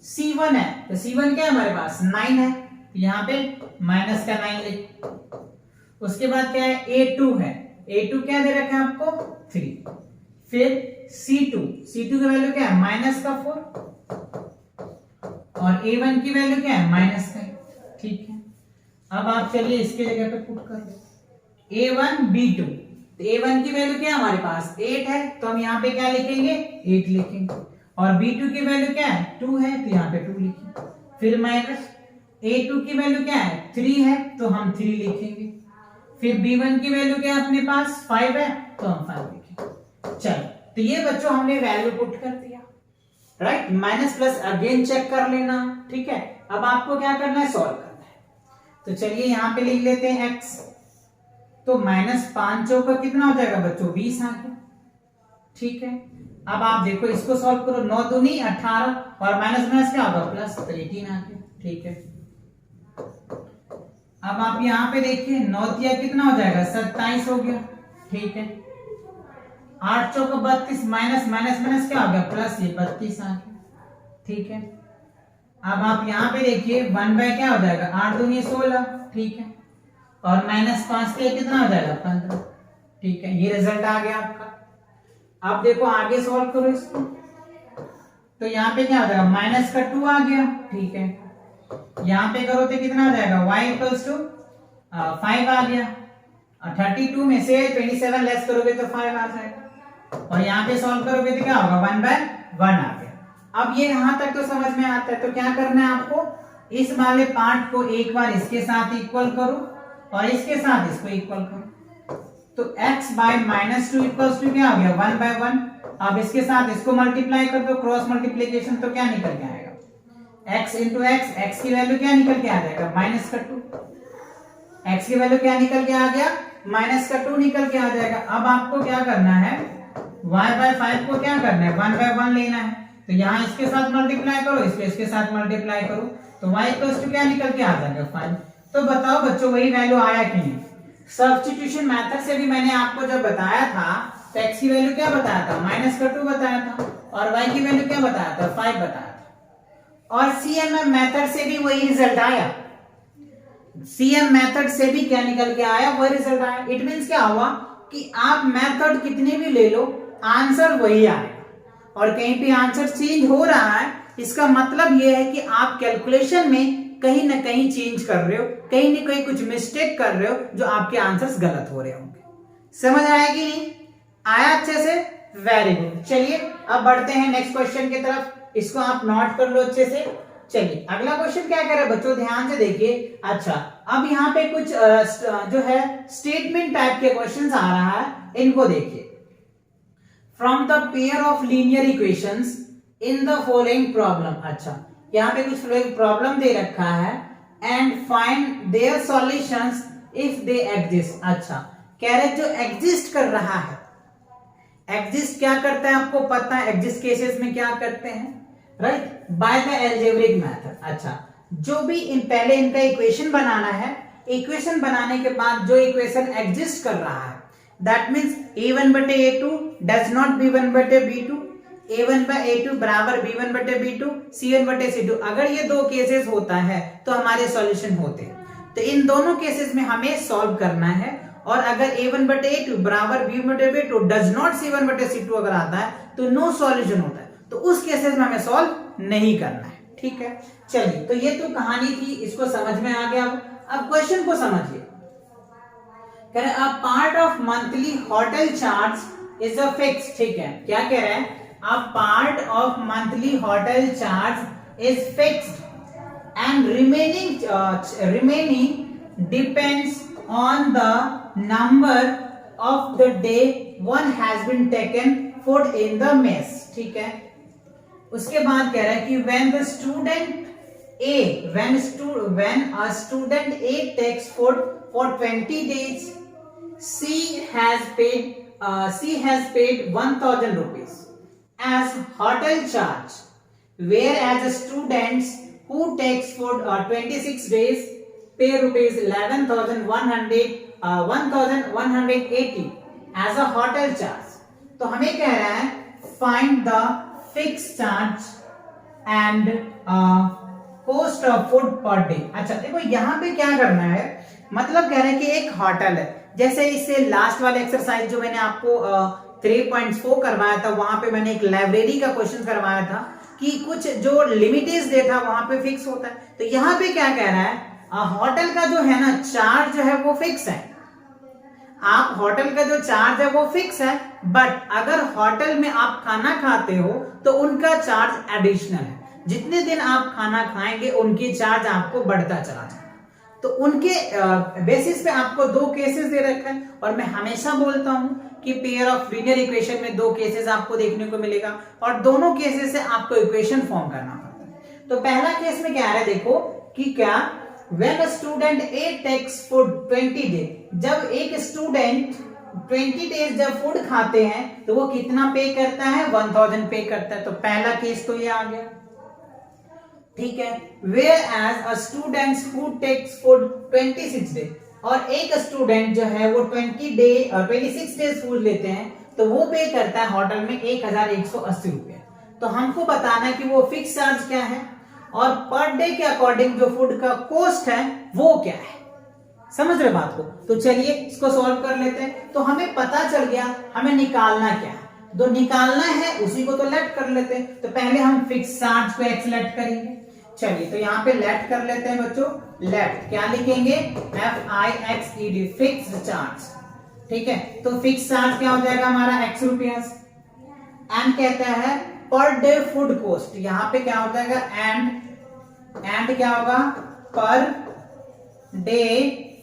Speaker 1: C1 है, तो C1 क्या है हमारे पास 9 है, यहाँ पे -9 लिख। उसके बाद क्या है A2 है, A2 क्या दे रखा है आपको 3, फिर C2 की वैल्यू क्या है -4, और A1 की वैल्यू क्या है -9, ठीक है। अब आप चलिए इसके जगह पे पुट कर दो A1 B2, तो A1 की वैल्यू क्या है हमारे पास 8 है, तो हम यहाँ पे क्या लिखेंगे 8 लिखेंगे, और B2 की वैल्यू क्या है 2 है, तो यहाँ पे 2 लिखेंगे, फिर माइनस A2 की वैल्यू क्या है 3 है, तो हम 3 लिखेंगे, फिर B1 की वैल्यू क्या है अपने पास 5 है, तो हम 5 लिखेंगे। चलो तो ये बच्चों हमने वैल्यू पुट कर दिया, right. Minus plus again check कर लेना, ठीक है। अब आपको क्या करना है सॉल्व करना है, तो चलिए यहाँ पे लिख लेते हैं x, तो -5 चौका कितना हो जाएगा बच्चों 20 आ गया, ठीक है। अब आप देखो इसको सॉल्व करो, 9 दूनी 18, और माइनस माइनस क्या होगा प्लस, तो 18 आ गया, ठीक है। अब आप यहाँ पे देखिए 9 दिया कितना हो जाएगा 27 हो गया, ठीक है। 8 चौका 32, माइनस माइनस माइनस क्या हो गया प्लस, ये 32 आ गया, ठीक है। अब आप यहाँ पे देखिए 1 बाय क्या हो जाएगा 8 दूनी 16, ठीक है, और -5 के कितना हो जाएगा 15, ठीक है। ये रिजल्ट आ गया आपका। अब देखो आगे सॉल्व करो इसको, तो यहाँ पे क्या हो जाएगा -2 आ गया, ठीक है। यहाँ पे करो तो कितना हो जाएगा y = 5 आ गया, 32 में से 27 लेस करोगे तो 5 आ जाएगा, और यहाँ पे सॉल्व करोगे तो क्या होगा 1/1 आ गया। अब ये यहां तक तो समझ में आता है, तो क्या करना है आपको, इस वाले पार्ट को एक बार इसके साथ इक्वल करो और इसके साथ इसको इक्वल करो, तो x बाय -2 इक्वल्स टू क्या हो गया 1/1। अब इसके साथ इसको मल्टीप्लाई कर दो, क्रॉस मल्टीप्लिकेशन, तो क्या निकल के आएगा x इंटू x की वैल्यू क्या निकल के आ जाएगा -2, x की वैल्यू क्या निकल के आ गया -2 निकल के आ जाएगा। अब आपको क्या करना है y/5 को क्या करना है 1/1 लेना है, तो यहाँ इसके साथ मल्टीप्लाई करो, इसके साथ मल्टीप्लाई करो, तो y = क्या निकल के आ जाएगा 5। तो बताओ बच्चों वही वैल्यू आया कि नहीं। सब्स्टिट्यूशन मेथड से भी मैंने आपको जब बताया था तो x की वैल्यू क्या बताया था -2 बताया था, और y की वैल्यू क्या बताया था 5 बताया था, और CMM मेथड से भी वही रिजल्ट आया। CM मेथड से भी क्या निकल के आया वही रिजल्ट आया। इट मींस क्या हुआ कि आप मेथड कितने भी ले लो आंसर वही आएगा, और कहीं पे आंसर चेंज हो रहा है इसका मतलब यह है कि आप कैलकुलेशन में कहीं ना कहीं चेंज कर रहे हो, कहीं ना कहीं कुछ मिस्टेक कर रहे हो, जो आपके आंसर्स गलत हो रहे होंगे। समझ आया कि नहीं आया अच्छे से, वेरी गुड। चलिए अब बढ़ते हैं नेक्स्ट क्वेश्चन की तरफ, इसको आप नोट कर लो अच्छे से। चलिए अगला क्वेश्चन क्या कह रहा है बच्चों, ध्यान से देखिए। अच्छा अब यहाँ पे कुछ जो है स्टेटमेंट टाइप के क्वेश्चंस आ रहा है, इनको देखिए। From the pair of linear equations in the following problem. अच्छा यहाँ पे कुछ प्रॉब्लम दे रखा है, and find their solutions if they exist. अच्छा कह रहे जो एग्जिस्ट कर रहा है, एग्जिस्ट क्या करता है आपको पता है, एग्जिस्ट केसेस में क्या करते हैं, right, by the algebraic method. अच्छा, जो भी पहले इनका इक्वेशन बनाना है, इक्वेशन बनाने के बाद जो इक्वेशन एग्जिस्ट कर रहा है दैट मींस a1 बटे a2 डज नॉट b1 बटे b2, a1 बाय a2 बराबर b1 बटे b2, c1 बटे c2। अगर ये दो केसेस होता है तो हमारे सॉल्यूशन होते हैं। तो इन दोनों केसेस में हमें सॉल्व करना है, और अगर a1 बटे a2 बराबर b1 बटे b2 डज नॉट c1 बटे c2 अगर आता है तो नो सॉल्यूशन होता है, तो उस केसेस में हमें सॉल्व नहीं करना है। ठीक है, चलिए, तो ये तो कहानी थी, इसको समझ में आ गया। अब क्वेश्चन को समझिए। कह रहे a part of monthly hotel charge is a fix. ठीक है, क्या कह रहे हैं, a part of monthly hotel charge is fixed and remaining depends on the number of the day one has been taken food in the mess। ठीक है, उसके बाद कह रहा है कि when a student A takes food for 20 days, she has paid 1000 rupees as hotel charge, whereas a student who takes food 26 days pay rupees 1180 as a hotel charge। तो हमें कह रहा है find the fixed charge and cost of food per day। अच्छा देखो यहाँ पे क्या करना है, मतलब कह रहे हैं कि एक होटल है, जैसे इससे लास्ट वाले एक्सरसाइज जो मैंने आपको 3.4 करवाया था, वहां पे मैंने एक लाइब्रेरी का क्वेश्चन करवाया था कि कुछ जो लिमिटेड डे था वहां पे फिक्स होता है। तो यहाँ पे क्या कह रहा है, होटल का जो है ना चार्ज है वो फिक्स है, आप होटल का जो चार्ज है वो फिक्स है, बट अगर होटल में आप खाना खाते हो तो उनका चार्ज एडिशनल है, जितने दिन आप खाना खाएंगे उनकी चार्ज आपको बढ़ता चला जाएगा। तो उनके बेसिस पे आपको दो केसेस दे रखा है, और मैं हमेशा बोलता हूं कि पेयर ऑफ लीनियर इक्वेशन में दो केसेस आपको देखने को मिलेगा, और दोनों केसेस से आपको इक्वेशन फॉर्म करना पड़ता है। तो पहला केस में क्या है, देखो कि क्या when a student A takes food 20 days, जब एक स्टूडेंट 20 डेज जब फूड खाते हैं तो वो कितना पे करता है, 1000 पे करता है। तो पहला केस तो ये आ गया, ठीक है। whereas a student who takes food 26 days, और एक स्टूडेंट जो है वो 26 डेज फूड लेते हैं तो वो पे करता है होटल में 1180 रुपए। तो हमको बताना है कि वो फिक्स चार्ज क्या है और पर डे के अकॉर्डिंग जो फूड का कॉस्ट है वो क्या है। समझ रहे बात को? तो चलिए इसको सॉल्व कर लेते हैं। तो हमें पता चल गया हमें निकालना क्या है, जो निकालना है उसी को तो लेट कर लेते हैं। तो पहले हम फिक्स चार्ज को एक्स लेट करेंगे। चलिए तो यहाँ पे लेट कर लेते हैं बच्चों। लेट क्या लिखेंगे, FIXED, फिक्स्ड चार्ज। ठीक है, तो फिक्स चार्ज क्या हो जाएगा हमारा x रुपया। एंड कहता है पर डे फूड कॉस्ट, यहाँ पे क्या हो जाएगा एंड क्या होगा, per day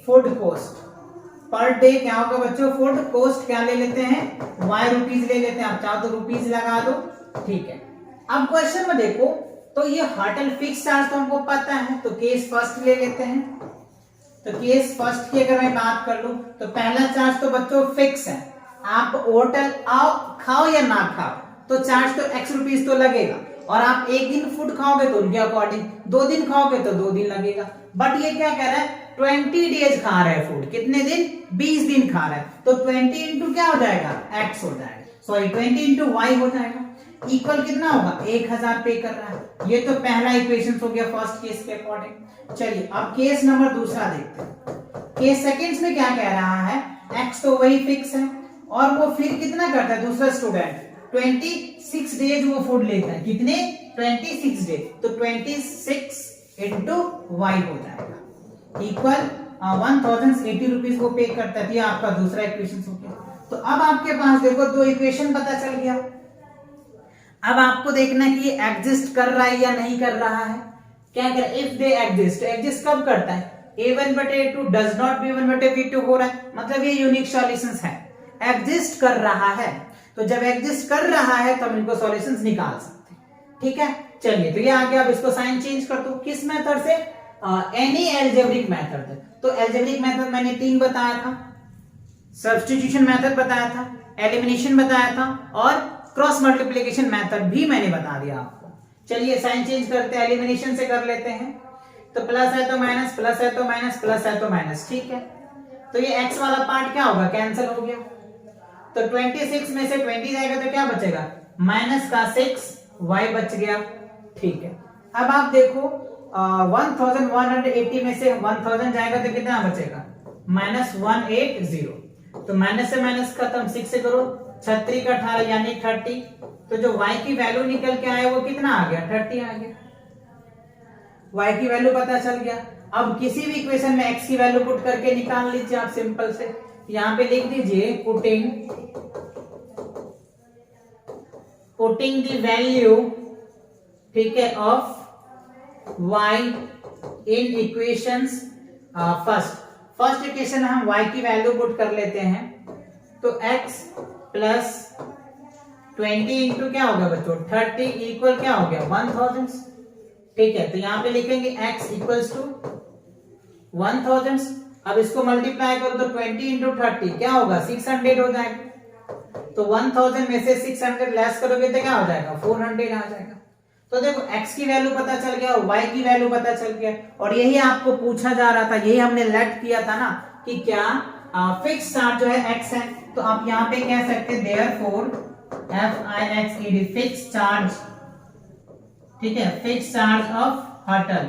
Speaker 1: food cost. Per day क्या होगा बच्चों, फूड कॉस्ट क्या ले लेते हैं, y रुपीज ले लेते हैं। आप चाहो तो रुपीज लगा दो, ठीक है। अब क्वेश्चन में देखो तो ये होटल फिक्स चार्ज तो हमको पता है, तो केस फर्स्ट ले लेते हैं। तो केस फर्स्ट की अगर मैं बात कर लूं तो पहला चार्ज तो बच्चों फिक्स है, आप होटल आओ खाओ या ना खाओ तो चार्ज तो x रुपीज तो लगेगा। और आप एक दिन फूड खाओगे तो उनके अकॉर्डिंग, 2 दिन खाओगे तो 2 दिन लगेगा। बट ये क्या कह रहा है, 20 डेज खा रहा है फूड, कितने दिन, 20 दिन खा रहा है। तो 20 इंटू क्या हो जाएगा, x हो जाएगा, सॉरी 20 इंटू y हो जाएगा। इक्वल कितना होगा, 1000 पे कर रहा है। ये तो पहला इक्वेशन हो गया फर्स्ट केस के अकॉर्डिंग। चलिए अब केस नंबर दूसरा देखते हैं। केस सेकंड्स में क्या कह रहा है, x तो वही फिक्स है और वो फिर कितना करता है दूसरा स्टूडेंट, 26 डेज वो फूड लेता है। कितने, 26 डेज। तो 26 इंटू y हो जाएगा इक्वल 1080 रुपीज वो पे करता है। आपका दूसरा इक्वेशन हो गया। तो अब आपके पास देखो 2 इक्वेशन पता चल गया। अब आपको देखना है कि ये एग्जिस्ट कर रहा है या नहीं कर रहा है। क्या कर, इफ दे एग्जिस्ट, एग्जिस्ट कब करता है, a1 बटे a2 डज नॉट b1 बटे b2 हो रहा है, मतलब ये यूनिक सॉल्यूशंस है, एग्जिस्ट कर रहा है। तो जब एग्जिस्ट कर रहा है तो हम इनको सॉल्यूशंस निकाल सकते हैं। ठीक है, चलिए तो ये आ गया। अब इसको साइन चेंज कर दो, किस मेथड से, एनी एल्जेब्रिक मेथड। तो एल्जेब्रिक मेथड मैंने 3 बताया था, सब्स्टिट्यूशन मेथड बताया था, एलिमिनेशन बताया था और क्रॉस मल्टीप्लिकेशन मेथड भी मैंने बता दिया आपको। चलिए साइन चेंज करते हैं, एलिमिनेशन से कर लेते हैं। तो प्लस है तो माइनस, प्लस है तो माइनस, प्लस है तो माइनस, ठीक है। तो ये x वाला पार्ट क्या होगा, कैंसिल हो गया। तो 26 में से 20 जाएगा तो क्या बचेगा, माइनस का 6 y बच गया, ठीक है। अब आप देखो 1180 में से 1000 जाएगा तो कितना बचेगा, माइनस 180। तो माइनस से माइनस खत्म, 6 से करो 36 का 18 यानी 30। तो जो y की वैल्यू निकल के आया वो कितना आ गया, 30 आ गया। y की वैल्यू पता चल गया। अब किसी भी इक्वेशन में x की वैल्यू पुट करके निकाल लीजिए आप सिंपल से। यहां पे लिख दीजिए पुटिंग द वैल्यू, ठीक है, of y in equations. First equation हम y की वैल्यू पुट कर लेते हैं। तो x प्लस 20 इंटू क्या हो गया बच्चों, 30 इक्वल क्या हो गया, 1000, ठीक है। तो यहां पे लिखेंगे x इक्वल्स टू 1000। अब इसको मल्टीप्लाई करो तो 20 इंटू 30 क्या होगा, 600 हो जाएगा। तो 1000 में से 600 लेस करोगे तो क्या हो जाएगा, 400 आ जाएगा। तो देखो x की वैल्यू पता चल गया, y की वैल्यू पता चल गया। और यही आपको पूछा जा रहा था, यही हमने लेट किया था ना कि क्या फिक्स चार्ज जो है x है। तो आप यहाँ पे कह सकते हैं therefore Fix is fix charge, ठीक है, फिक्स चार्ज ऑफ हर्टल।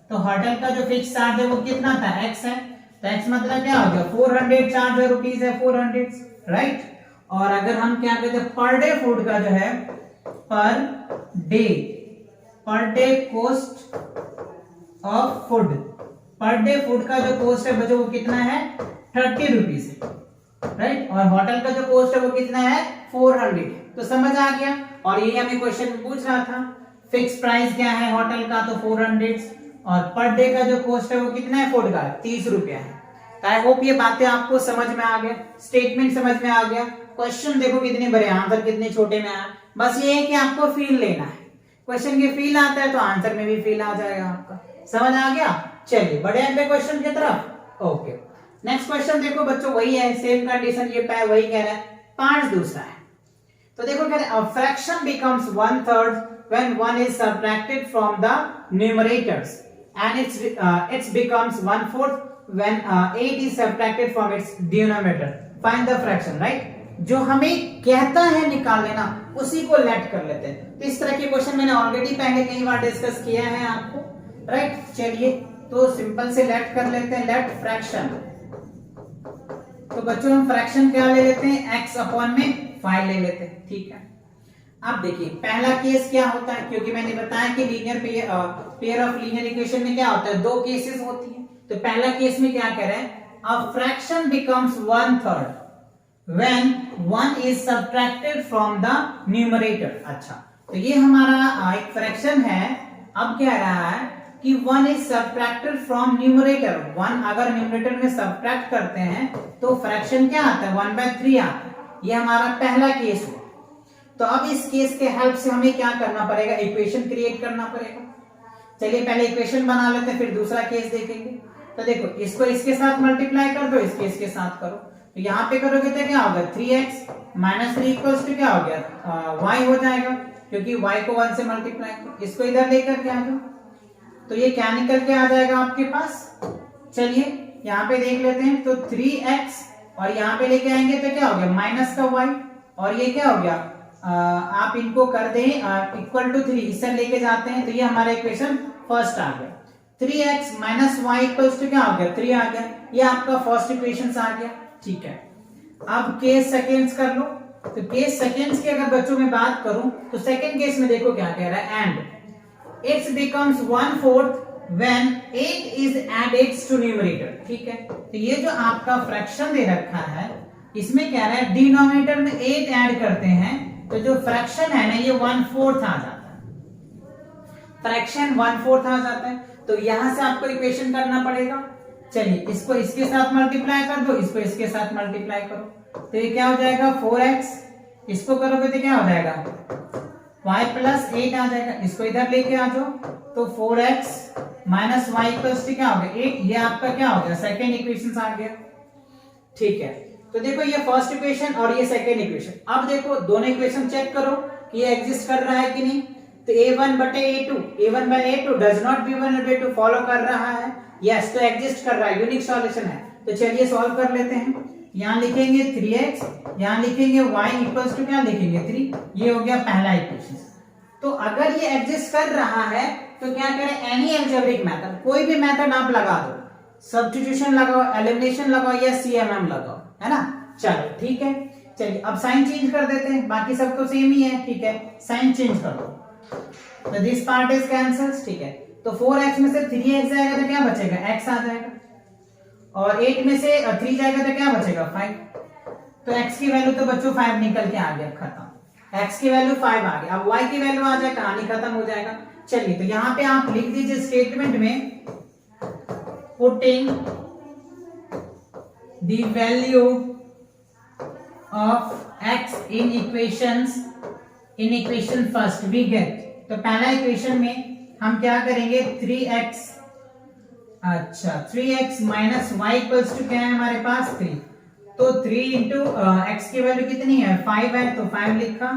Speaker 1: तो हर्टल का जो फिक्स चार्ज है वो कितना था, x है। तो x मतलब क्या हो गया, 400 चार्ज है, रुपीज है 400, राइट। और अगर हम क्या कहते हैं, पर डे फूड का जो है, per day cost of food, per day food का जो कॉस्ट है बच्चों वो कितना है, 30 रुपीज है, राइट। और होटल का जो कॉस्ट है वो कितना है, 400। तो समझ आ गया। और ये हमें क्वेश्चन पूछ रहा था फिक्स प्राइस क्या है होटल का, तो 400, और पर डे का जो कॉस्ट है वो कितना है फूड का, 30 रुपया है। तो आई होप ये बातें आपको समझ में आ गया, स्टेटमेंट समझ में आ गया। क्वेश्चन देखो कितने बड़े, आंसर कितने छोटे में आया। बस ये है कि आपको फील लेना है, क्वेश्चन के फील आता है तो आंसर में भी फील आ जाएगा आपका। समझ आ गया। चलिए बढ़े अगले क्वेश्चन की तरफ। ओके, नेक्स्ट क्वेश्चन देखो बच्चों, वही है, सेम कंडीशन, ये वही कह रहा है, 5 दूसरा है। तो देखो कह रहे हैं, a fraction becomes 1/3 when 1 is subtracted from the numerators and it becomes 1/4 when 8 is subtracted from its denominator. Find the fraction, right? जो हमें कहता है निकाल लेना उसी को लेट कर लेते हैं। तो इस तरह के क्वेश्चन मैंने ऑलरेडी पहले कई बार डिस्कस किया है आपको, राइट। चलिए तो सिंपल से लेट कर लेते हैं, लेट फ्रैक्शन। तो बच्चों हम फ्रैक्शन क्या ले लेते हैं, x अपॉन में 5 ले लेते हैं, ठीक है। अब देखिए पहला केस क्या होता है, क्योंकि मैंने बताया कि linear pair of linear equation में क्या होता है, 2 केसेस होती है। तो पहला केस में क्या कह रहे हैं, a fraction becomes 1/3 when 1 is subtracted from the numerator। अच्छा, तो ये हमारा एक फ्रैक्शन है। अब कह रहा है कि 1 is subtracted from numerator। 1 अगर न्यूमरेटर में सब्ट्रैक्ट करते हैं तो फ्रैक्शन क्या आता है, 1/3 आता है। ये हमारा पहला केस हुआ। तो अब इस केस के हेल्प से हमें क्या करना पड़ेगा, इक्वेशन क्रिएट करना पड़ेगा। चलिए पहले इक्वेशन बना लेते हैं, फिर दूसरा केस देखेंगे। तो देखो इसको इसके साथ मल्टीप्लाई कर दो, इसके इसके साथ करो। तो यहाँ पे करोगे तो क्या होगा, 3x माइनस 3 इक्वल्स टू क्या हो गया, y हो जाएगा, क्योंकि y को 1 से मल्टीप्लाई करो। इसको इधर लेकर के आ जाओ, तो ये क्या निकल के आ जाएगा आपके पास। चलिए यहाँ पे देख लेते हैं, तो 3x और यहाँ पे लेके आएंगे तो क्या हो गया, माइनस का y, और ये क्या हो गया, आप इनको कर दें इक्वल टू 3, इससे लेके जाते हैं तो ये हमारा इक्वेशन फर्स्ट आ गया। 3x minus y equals to क्या हो गया, 3 आ गया। ये आपका फर्स्ट इक्वेशन आ गया, ठीक है। अब केस सेकेंड्स कर लो। तो केस सेकेंड्स की अगर बच्चों में बात करूं तो सेकेंड केस में देखो क्या कह रहा है, and it's becomes 1/4 when 8 is added to numerator। ठीक है, तो ये जो आपका फ्रैक्शन दे रखा है इसमें क्या रहा है, डिनोमिनेटर में 8 ऐड करते हैं तो जो फ्रैक्शन है ना ये 1/4 आ जाता है, फ्रैक्शन 1/4 आ जाता है। तो यहां से आपको इक्वेशन करना पड़ेगा। चलिए इसको इसके साथ मल्टीप्लाई कर दो, इसको इसके साथ मल्टीप्लाई करो, तो ये क्या हो जाएगा 4x, इसको करोगे तो क्या हो जाएगा y प्लस 8 आ जाएगा। इसको इधर लेके आ जाओ, तो 4x माइनस y प्लस क्या हो गया 8। ये आपका क्या हो गया, सेकेंड इक्वेशन आ गया, ठीक है। तो देखो ये फर्स्ट इक्वेशन और ये सेकेंड इक्वेशन। अब देखो दोनों इक्वेशन चेक करो कि ये एग्जिस्ट कर रहा है कि नहीं। तो a1 बटे a2, a1 by a2 does not b1 by 2 follow कर रहा है। यस, तो एग्जिस्ट कर रहा है, यूनिक सॉल्यूशन है। तो चलिए सॉल्व कर लेते हैं। यहाँ लिखेंगे 3x, यहाँ लिखेंगे y इक्वल्स टू क्या लिखेंगे 3। ये हो गया पहला इक्वेशन। तो अगर ये एग्जिस्ट कर रहा है तो क्या करें, एनी अलजेब्रिक मेथड, कोई भी मेथड आप लगा दो, सब्स्टिट्यूशन लगाओ, एलिमिनेशन लगाओ या सीएमएम लगाओ, है ना। चलो ठीक है, चलिए अब साइन चेंज कर देते हैं, बाकी सब तो सेम ही है। ठीक है, साइन चेंज कर दो तो दिस पार्ट इज कैंसल्स। ठीक है, तो 4x में से 3x जाएगा तो क्या बचेगा, x आ जाएगा, और 8 में से 3 जाएगा तो क्या बचेगा 5। तो x की वैल्यू तो बच्चों 5 निकल के आ गया, खत्म। x की वैल्यू 5 आ गया। अब y की वैल्यू आ जाए, कहानी खत्म हो जाएगा। चलिए तो यहाँ पे आप लिख दीजिए स्टेटमेंट में, putting the value of x in equation first we get. तो पहला इक्वेशन में हम क्या करेंगे 3x, अच्छा 3x minus y equals to क्या है हमारे पास 3। तो 3 इंटू एक्स की वैल्यू कितनी है 5 है, तो 5 लिखा,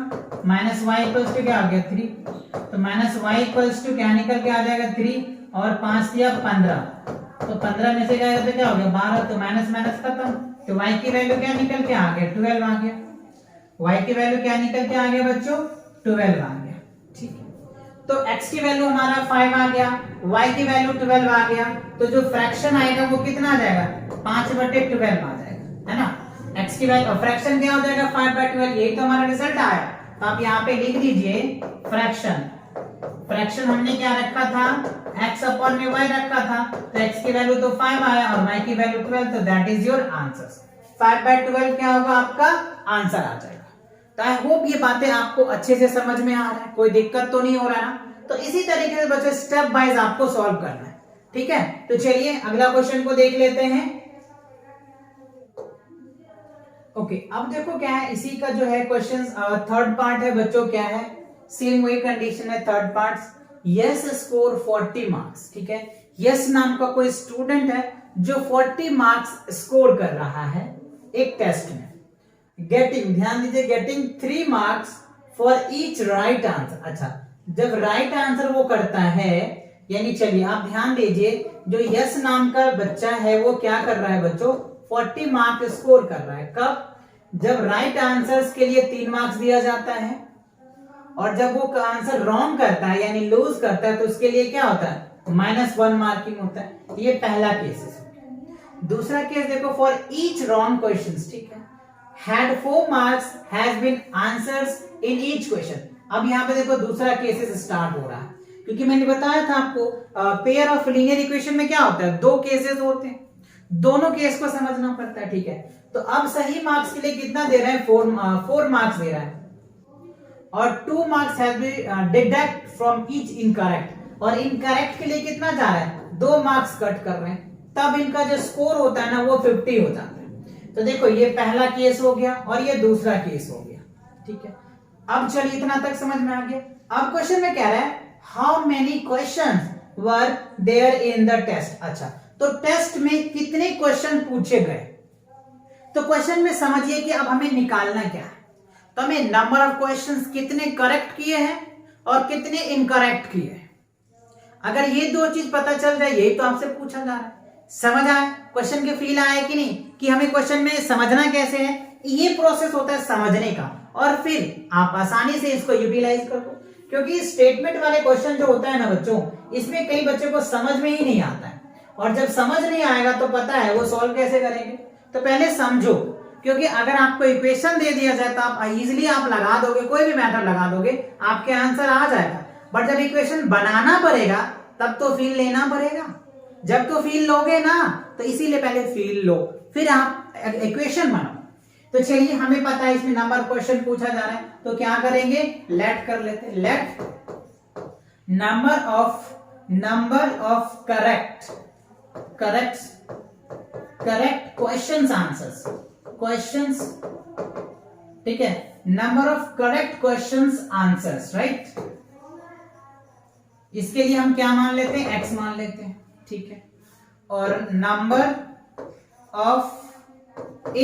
Speaker 1: माइनस वाई इक्वल्स टू क्या आ गया 3। तो माइनस वाई इक्वल्स टू क्या निकल के आ जाएगा 3 और 5 दिया 15। तो 15 में से क्या तो क्या हो गया 12। तो माइनस माइनस खत्म। तो y की वैल्यू क्या निकल के आ गया 12 आ गया। y की वैल्यू क्या निकल के आ गया बच्चों 12 आ गया। ठीक है, तो x की वैल्यू हमारा 5 आ गया, y की वैल्यू 12 आ गया। तो जो फ्रैक्शन आएगा वो कितना आ जाएगा 5/12 आ जाएगा, है ना। x की वैल्यू फ्रैक्शन क्या हो जाएगा 5/12, यही तो हमारा रिजल्ट आया। तो आप यहाँ पे लिख दीजिए फ्रैक्शन। फ्रैक्शन हमने क्या रखा था x अपॉन में y रखा था, तो x की वैल्यू तो 5 आया और y की वैल्यू 12, तो दैट इज योर आंसर। 5/12 क्या होगा आपका आंसर आ जाएगा। तो आई होप ये बातें आपको अच्छे से समझ में आ रहा है, कोई दिक्कत तो नहीं हो रहा ना। तो इसी तरीके से बच्चों स्टेप वाइज आपको सॉल्व करना है। ठीक है, तो चलिए अगला क्वेश्चन को देख लेते हैं। ओके, अब देखो क्या है, इसी का जो है क्वेश्चन थर्ड पार्ट है बच्चों, क्या है सेम वही कंडीशन है third part. Yes score 40 marks. ठीक है, यस नाम का कोई स्टूडेंट है जो 40 मार्क्स स्कोर कर रहा है एक टेस्ट में। गेटिंग, ध्यान दीजिए, getting 3 marks for each right answer. अच्छा, जब राइट आंसर वो करता है, यानी चलिए आप ध्यान दीजिए, जो यस नाम का बच्चा है वो क्या कर रहा है बच्चों 40 मार्क्स स्कोर कर रहा है। कब, जब राइट आंसर्स के लिए 3 मार्क्स दिया जाता है, और जब वो आंसर रॉन्ग करता है यानी लूज करता है तो उसके लिए क्या होता है -1 मार्किंग होता है। ये पहला केस है। दूसरा केस देखो, फॉर ईच रॉन्ग क्वेश्चन। ठीक है, had 4 marks has been answers in each question। अब यहाँ पे देखो दूसरा केसेस स्टार्ट हो रहा है, क्योंकि मैंने बताया था आपको पेयर ऑफ लीनियर इक्वेशन में क्या होता है 2 केसेस होते हैं, दोनों केस को समझना पड़ता है। ठीक है, तो अब सही मार्क्स के लिए कितना दे रहे हैं 4 मार्क्स दे रहा है, और 2 marks have been deduct from each incorrect, और इनकरेक्ट के लिए कितना जा रहा है 2 मार्क्स कट कर रहे हैं, तब इनका जो स्कोर होता है ना वो 50 हो जाता है। तो देखो ये पहला केस हो गया और ये दूसरा केस हो गया। ठीक है, अब चलिए इतना तक समझ में आ गया। अब क्वेश्चन में कह रहा है how many questions were there in the test. अच्छा, तो टेस्ट में कितने क्वेश्चन पूछे गए, तो क्वेश्चन में समझिए कि अब हमें निकालना क्या है। तो हमें नंबर ऑफ क्वेश्चंस कितने करेक्ट किए हैं और कितने इनकरेक्ट किए हैं। अगर ये 2 चीज पता चल जाए, यही तो आपसे पूछा जा रहा है। समझ आए, क्वेश्चन के फील आए कि नहीं, कि हमें क्वेश्चन में समझना कैसे है, ये प्रोसेस होता है समझने का, और फिर आप आसानी से इसको यूटिलाइज कर दो। क्योंकि स्टेटमेंट वाले क्वेश्चन जो होता है ना बच्चों, इसमें कई बच्चों को समझ में ही नहीं आता है, और जब समझ नहीं आएगा तो पता है वो सॉल्व कैसे करेंगे। तो पहले समझो, क्योंकि अगर आपको इक्वेशन दे दिया जाए तो आप इजीली आप लगा दोगे, कोई भी मेथड लगा दोगे, आपके आंसर आ जाएगा। बट जब इक्वेशन बनाना पड़ेगा तब तो फील लेना पड़ेगा। जब तो फील लोगे ना, तो इसीलिए पहले फील लो, फिर आप इक्वेशन बनाओ। तो चलिए हमें पता है इसमें नंबर क्वेश्चन पूछा जा रहा है, तो क्या करेंगे लेट कर लेते हैं। Let number of correct questions answers, questions, ठीक है, number of correct questions answers, right. इसके लिए हम क्या मान लेते हैं x मान लेते हैं। ठीक है, और number of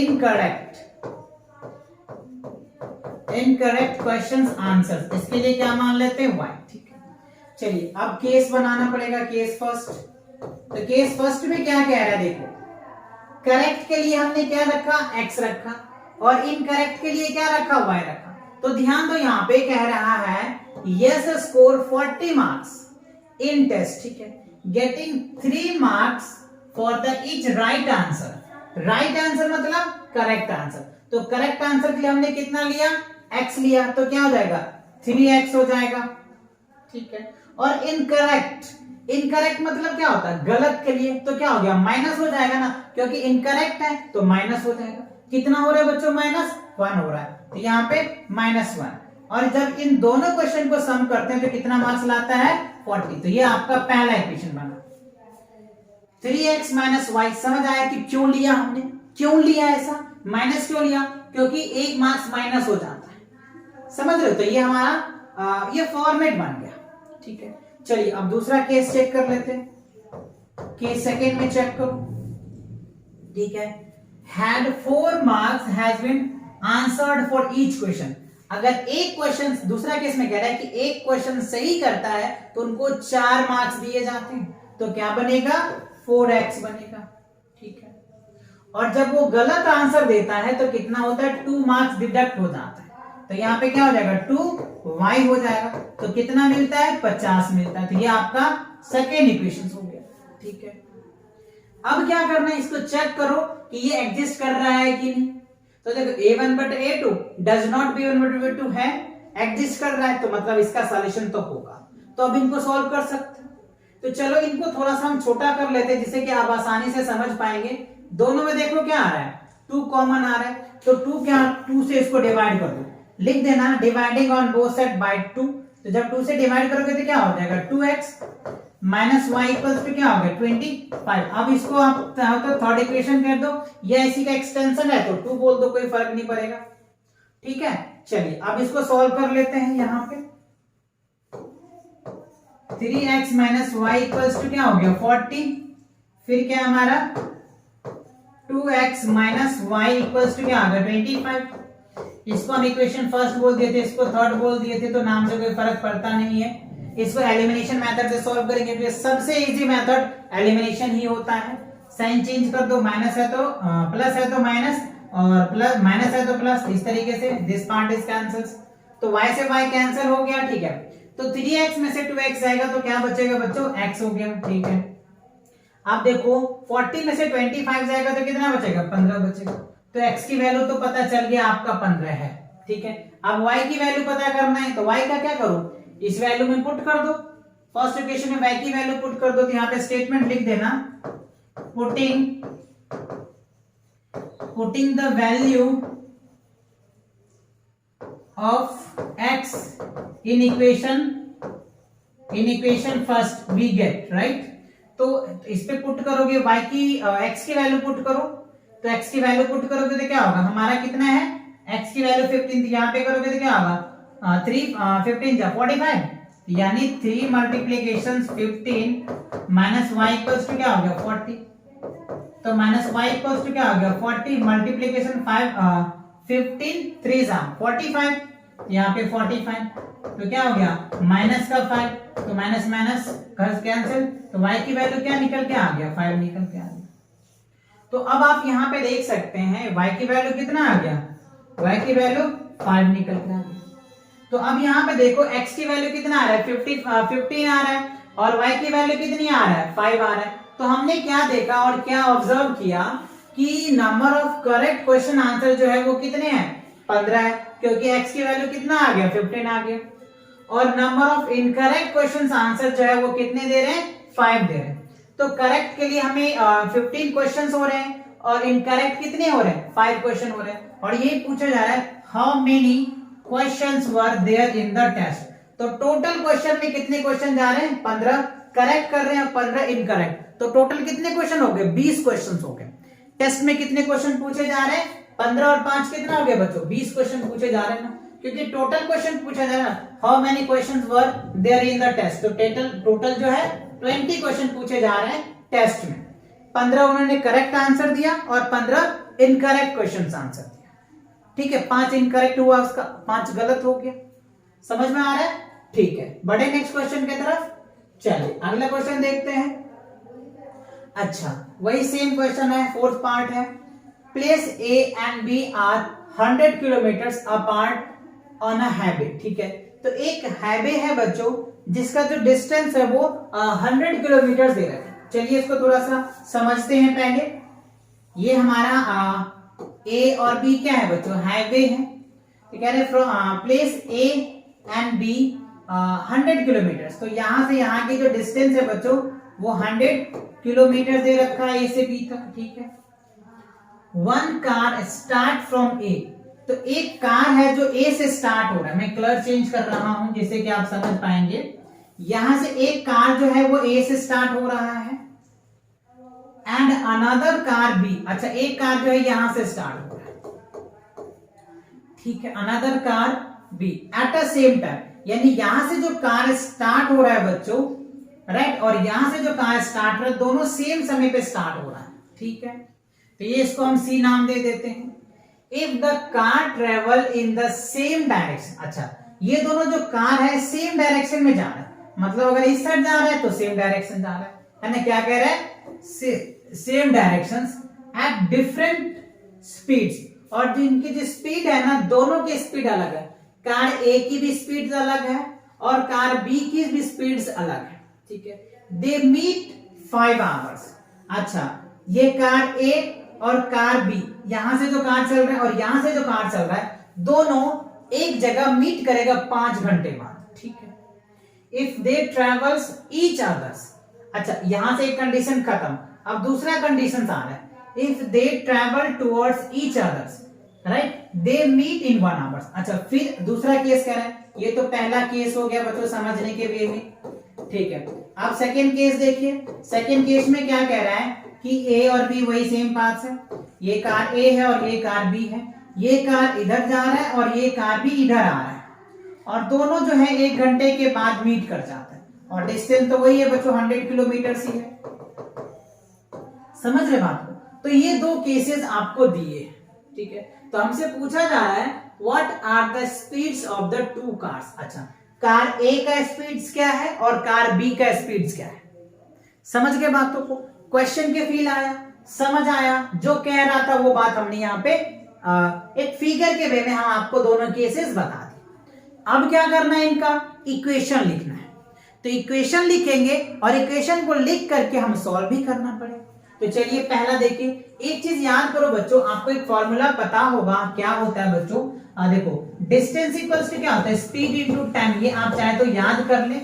Speaker 1: incorrect questions answers, इसके लिए क्या मान लेते हैं y। ठीक है, चलिए अब केस बनाना पड़ेगा, केस फर्स्ट। तो केस फर्स्ट में क्या कह रहा है, देखो करेक्ट के लिए हमने क्या रखा, x रखा, और इनकरेक्ट के लिए क्या रखा, y रखा। तो ध्यान दो, यहां पे कह रहा है yes score 40 marks in test. ठीक है, getting 3 marks for the each right answer. Right answer मतलब करेक्ट आंसर। तो करेक्ट आंसर के लिए हमने कितना लिया, x लिया, तो क्या हो जाएगा 3x हो जाएगा। ठीक है, और इनकरेक्ट मतलब क्या होता है, गलत के लिए, तो क्या हो गया माइनस हो जाएगा ना, क्योंकि इनकरेक्ट है तो माइनस हो जाएगा। कितना हो रहा है बच्चों, -1 हो रहा है, तो यहाँ पे -1। और जब इन दोनों क्वेश्चन को सम करते हैं तो कितना मार्क्स लाता है, 40। तो ये आपका पहला इक्वेशन बना। 3x - y, समझ आया कि क्यों लिया हमने, क्यों लिया ऐसा, माइनस क्यों लिया, क्योंकि एक मार्क्स माइनस हो जाता है, समझ रहे हो। तो ये हमारा ये फॉर्मेट बन गया। ठीक है, चलिए अब दूसरा केस चेक कर लेते हैं। केस सेकेंड में चेक करो। ठीक है, had 4 marks has been answered for each question। अगर एक क्वेश्चन, दूसरा केस में कह रहा है कि एक क्वेश्चन सही करता है तो उनको 4 मार्क्स दिए जाते हैं, तो क्या बनेगा 4x बनेगा। ठीक है, और जब वो गलत आंसर देता है तो कितना होता है, 2 मार्क्स डिडक्ट हो जाता है, तो यहाँ पे क्या हो जाएगा 2y हो जाएगा। तो कितना मिलता है, 50 मिलता है। तो ये आपका सेकेंड इक्वेशन हो गया। ठीक है, अब क्या करना है, इसको चेक करो कि ये एग्जिस्ट कर रहा है कि नहीं। तो देखो a1 but a2 does not b1 but b2 है, एग्जिस्ट कर रहा है, तो मतलब इसका सॉल्यूशन तो होगा। तो अब इनको सॉल्व कर सकते हैं। तो चलो इनको थोड़ा सा हम छोटा कर लेते हैं, जिससे कि आप आसानी से समझ पाएंगे। दोनों में देखो क्या आ रहा है, 2 कॉमन आ रहा है, तो 2 से इसको डिवाइड कर दो, लिख देना dividing on both side by 2। तो जब 2 से डिवाइड करोगे तो क्या हो जाएगा, 2x - y इक्वल्स टू क्या हो गया 25। अब इसको आप चाहो तो थर्ड इक्वेशन कर दो, या इसी का एक्सटेंशन है तो 2 बोल दो, कोई फर्क नहीं पड़ेगा। ठीक है, चलिए अब इसको सॉल्व कर लेते हैं। यहाँ पे 3x - y इक्वल्स टू क्या हो गया 40, फिर क्या हमारा 2x - y इक्वल्स टू क्या आ गया 25। इसको हम इक्वेशन फर्स्ट बोल दिए थे, इसको थर्ड बोल दिए थे, तो नाम से कोई फर्क पड़ता नहीं है। इसको एलिमिनेशन मेथड से सॉल्व करेंगे, तो सबसे इजी मेथड एलिमिनेशन ही होता है। साइन चेंज कर दो, माइनस है तो प्लस है तो माइनस, और प्लस माइनस है तो प्लस, इस तरीके से दिस पार्ट इज कैंसिल्स। तो y से y कैंसिल हो गया। ठीक है, तो 3x में से 2x जाएगा तो क्या बचेगा बच्चों, x हो गया। ठीक है, अब देखो 40 में से 25 जाएगा तो कितना बचेगा, 15 बचेगा। तो x की वैल्यू तो पता चल गया आपका 15 है। ठीक है, अब y की वैल्यू पता करना है, तो y का क्या करो, इस वैल्यू में पुट कर दो। फर्स्ट इक्वेशन में y की वैल्यू पुट कर दो, तो यहाँ पे स्टेटमेंट लिख देना, putting the value of x in equation first we get right. तो इस पे पुट करोगे y की x की वैल्यू पुट करो, तो x की वैल्यू पुट करोगे तो क्या होगा, हमारा कितना है x की वैल्यू 15, यहाँ पे करोगे तो क्या होगा 3 15 45, यानी 3 multiplication 15 minus y equals to क्या हो गया 40। तो माइनस y इक्वल्स टू क्या हो गया 40 मल्टीप्लीकेशन 15 3 45, यहाँ पे 45, तो क्या हो गया माइनस का 5, तो माइनस माइनस कैंसिल, तो y की वैल्यू क्या निकल के आ गया 5 निकल के आ गया। तो अब आप यहाँ पे देख सकते हैं y की वैल्यू कितना आ गया, y की वैल्यू 5 निकल के आ गया। तो अब यहाँ पे देखो x की वैल्यू कितना आ रहा है 15 आ रहा है, और y की वैल्यू कितनी आ रहा है 5 आ रहा है। तो हमने क्या देखा और क्या ऑब्जर्व किया कि number of correct question answer जो है वो कितने हैं 15 है, क्योंकि x की वैल्यू कितना आ गया 15 आ गया, और number of incorrect question answer जो है वो कितने दे रहे हैं 5 दे रहे हैं। तो करेक्ट के लिए हमें 15 क्वेश्चन हो रहे हैं, और इनकरेक्ट कितने हो रहे हैं 5 क्वेश्चन हो रहे हैं। और ये पूछा जा रहा है how many questions were there in the test. तो टोटल क्वेश्चन में कितने क्वेश्चन जा रहे हैं 15 करेक्ट कर रहे हैं, 15 इनकरेक्ट, तो टोटल कितने क्वेश्चन हो गए 20 क्वेश्चन हो गए। टेस्ट में कितने क्वेश्चन पूछे जा रहे हैं 15 और 5 कितना हो गया बच्चों 20 क्वेश्चन पूछे जा रहे हैं ना, क्योंकि टोटल क्वेश्चन पूछा जा रहा है how many questions were there in the test. तो टोटल जो है 20 क्वेश्चन पूछे जा रहे हैं टेस्ट में, 15 उन्होंने करेक्ट आंसर दिया और 15 इनकरेक्ट क्वेश्चन आंसर दिया, ठीक है। 5 इनकरेक्ट हुआ, उसका 5 गलत हो गया। समझ में आ रहा है? ठीक है, बढ़े नेक्स्ट क्वेश्चन की तरफ। चलिए अगला क्वेश्चन देखते हैं। अच्छा, वही सेम क्वेश्चन है, फोर्थ पार्ट है। Place A and B are 100 kilometers apart on a highway, ठीक है। तो एक हाईवे है बच्चों जिसका जो डिस्टेंस है वो 100 किलोमीटर दे रहा है। चलिए इसको थोड़ा सा समझते हैं पहले। ये हमारा ए और बी क्या है बच्चों? हाईवे है। तो कह रहे from place A and B 100 kilometer. तो यहां से यहाँ की जो डिस्टेंस है बच्चों वो 100 किलोमीटर दे रखा है ए से बी तक, ठीक है। वन कार स्टार्ट फ्रॉम ए, तो एक कार है जो ए से स्टार्ट हो रहा है। मैं कलर चेंज कर रहा हूं जिससे कि आप समझ पाएंगे। यहां से एक कार जो है वो ए से स्टार्ट हो रहा है एंड अनदर कार बी, अच्छा एक कार जो है यहां से स्टार्ट हो रहा है, ठीक है। Another car B at a same time, यानी यहां से जो कार स्टार्ट हो रहा है बच्चों, राइट, और यहां से जो कार स्टार्ट हो रहा है दोनों सेम समय पे स्टार्ट हो रहा है, ठीक है। तो ये इसको हम सी नाम दे देते हैं। If the car travel in the same direction, अच्छा ये दोनों जो कार है सेम डायरेक्शन में जा रहा है, मतलब अगर इस साइड जा रहा है तो सेम डायरेक्शन जा रहा है ना। क्या कह रहा है? Same directions at different speeds, और जो इनकी जो स्पीड है ना दोनों की स्पीड अलग है। कार ए की भी स्पीड अलग है और कार बी की भी स्पीड अलग है, ठीक है। दे मीट 5 आवर्स, अच्छा ये कार ए और कार बी, यहां से जो कार चल रहा है और यहां से जो कार चल रहा है दोनों एक जगह मीट करेगा 5 घंटे बाद, ठीक है। If they travels each others, अच्छा यहां से एक कंडीशन खत्म, अब दूसरा कंडीशन आ रहा है। If they travel towards each others, right, they meet in 1 hours. अच्छा फिर दूसरा केस कह रहा है, ये तो पहला केस हो गया बच्चों समझने के वे में, ठीक है। अब सेकंड केस देखिए। सेकंड केस में क्या कह रहा है कि ए और बी वही सेम पाथ है, ये कार ए है और ये कार बी है, ये कार इधर जा रहा है और ये कार भी इधर आ रहा है, और दोनों जो है 1 घंटे के बाद मीट कर जाता है, और डिस्टेंस तो वही है बच्चों 100 किलोमीटर ही है। समझ रहे बात को? तो ये 2 केसेस आपको दिए, ठीक है। तो हमसे पूछा जा रहा है what are the speeds of the 2 cars. अच्छा कार ए का स्पीड्स क्या है और कार बी का स्पीड्स क्या है? समझ गए बातों को? क्वेश्चन के फील आया, समझ आया? जो कह रहा था वो बात हमने यहाँ पे एक फिगर के वे में हम आपको दोनों केसेस बता दिए। अब क्या करना है, इनका इक्वेशन लिखना है। तो इक्वेशन लिखेंगे और इक्वेशन को लिख करके हम सॉल्व भी करना पड़ेगा। तो चलिए पहला देखिए, एक चीज याद करो बच्चों, आपको एक फॉर्मूला पता होगा क्या होता है बच्चों। देखो डिस्टेंस इक्वल्स टू क्या होता है? Speed into time. ये आप चाहे तो याद कर ले,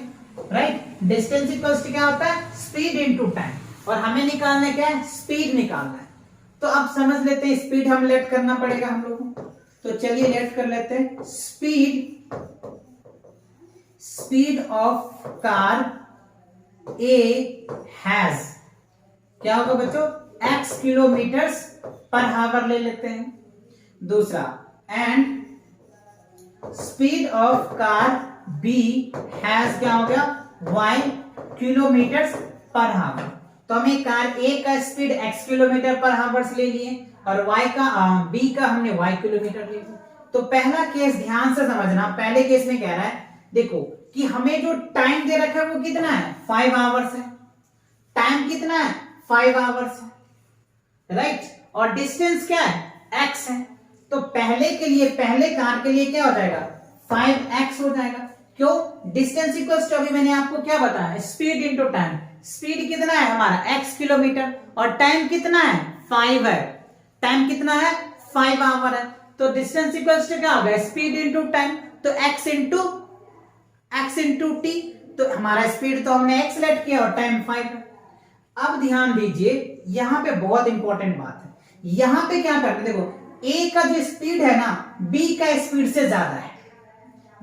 Speaker 1: राइट। डिस्टेंस इक्वल्स टू क्या होता है? स्पीड इनटू टाइम, और हमें निकालना है क्या है? स्पीड निकालना है। तो अब समझ लेते हैं, स्पीड हम लेट करना पड़ेगा हम लोगों को। तो चलिए लेट कर लेते हैं। Speed of car A has, क्या होगा बच्चों? x किलोमीटर्स पर हावर ले लेते हैं। दूसरा, and speed of car B has क्या हो गया? y किलोमीटर्स पर हावर। तो हमें कार ए का स्पीड x किलोमीटर पर हावर ले लिए और y का b का हमने y किलोमीटर ले लिया। तो पहला केस ध्यान से समझना। पहले केस में कह रहा है देखो कि हमें जो टाइम दे रखा है वो कितना है? 5 आवर्स है। टाइम कितना है? 5 आवर्स है, राइट। और डिस्टेंस क्या है? x है। तो पहले के लिए, पहले कार के लिए क्या हो जाएगा? 5x हो जाएगा। क्यों? डिस्टेंस इक्वल्स टू, अभी मैंने आपको क्या बताया? Speed into time. स्पीड कितना है हमारा? x किलोमीटर, और टाइम कितना है? 5 है। टाइम कितना है? 5 आवर है। तो डिस्टेंस इक्वल्स टू क्या होगा? Speed into time. तो x इंटू टी। तो हमारा स्पीड तो हमने x लेट किया और टाइम 5 है। अब ध्यान दीजिए, यहां पे बहुत इंपॉर्टेंट बात है। यहां पे क्या करते, देखो ए का जो स्पीड है ना बी का स्पीड से ज्यादा है।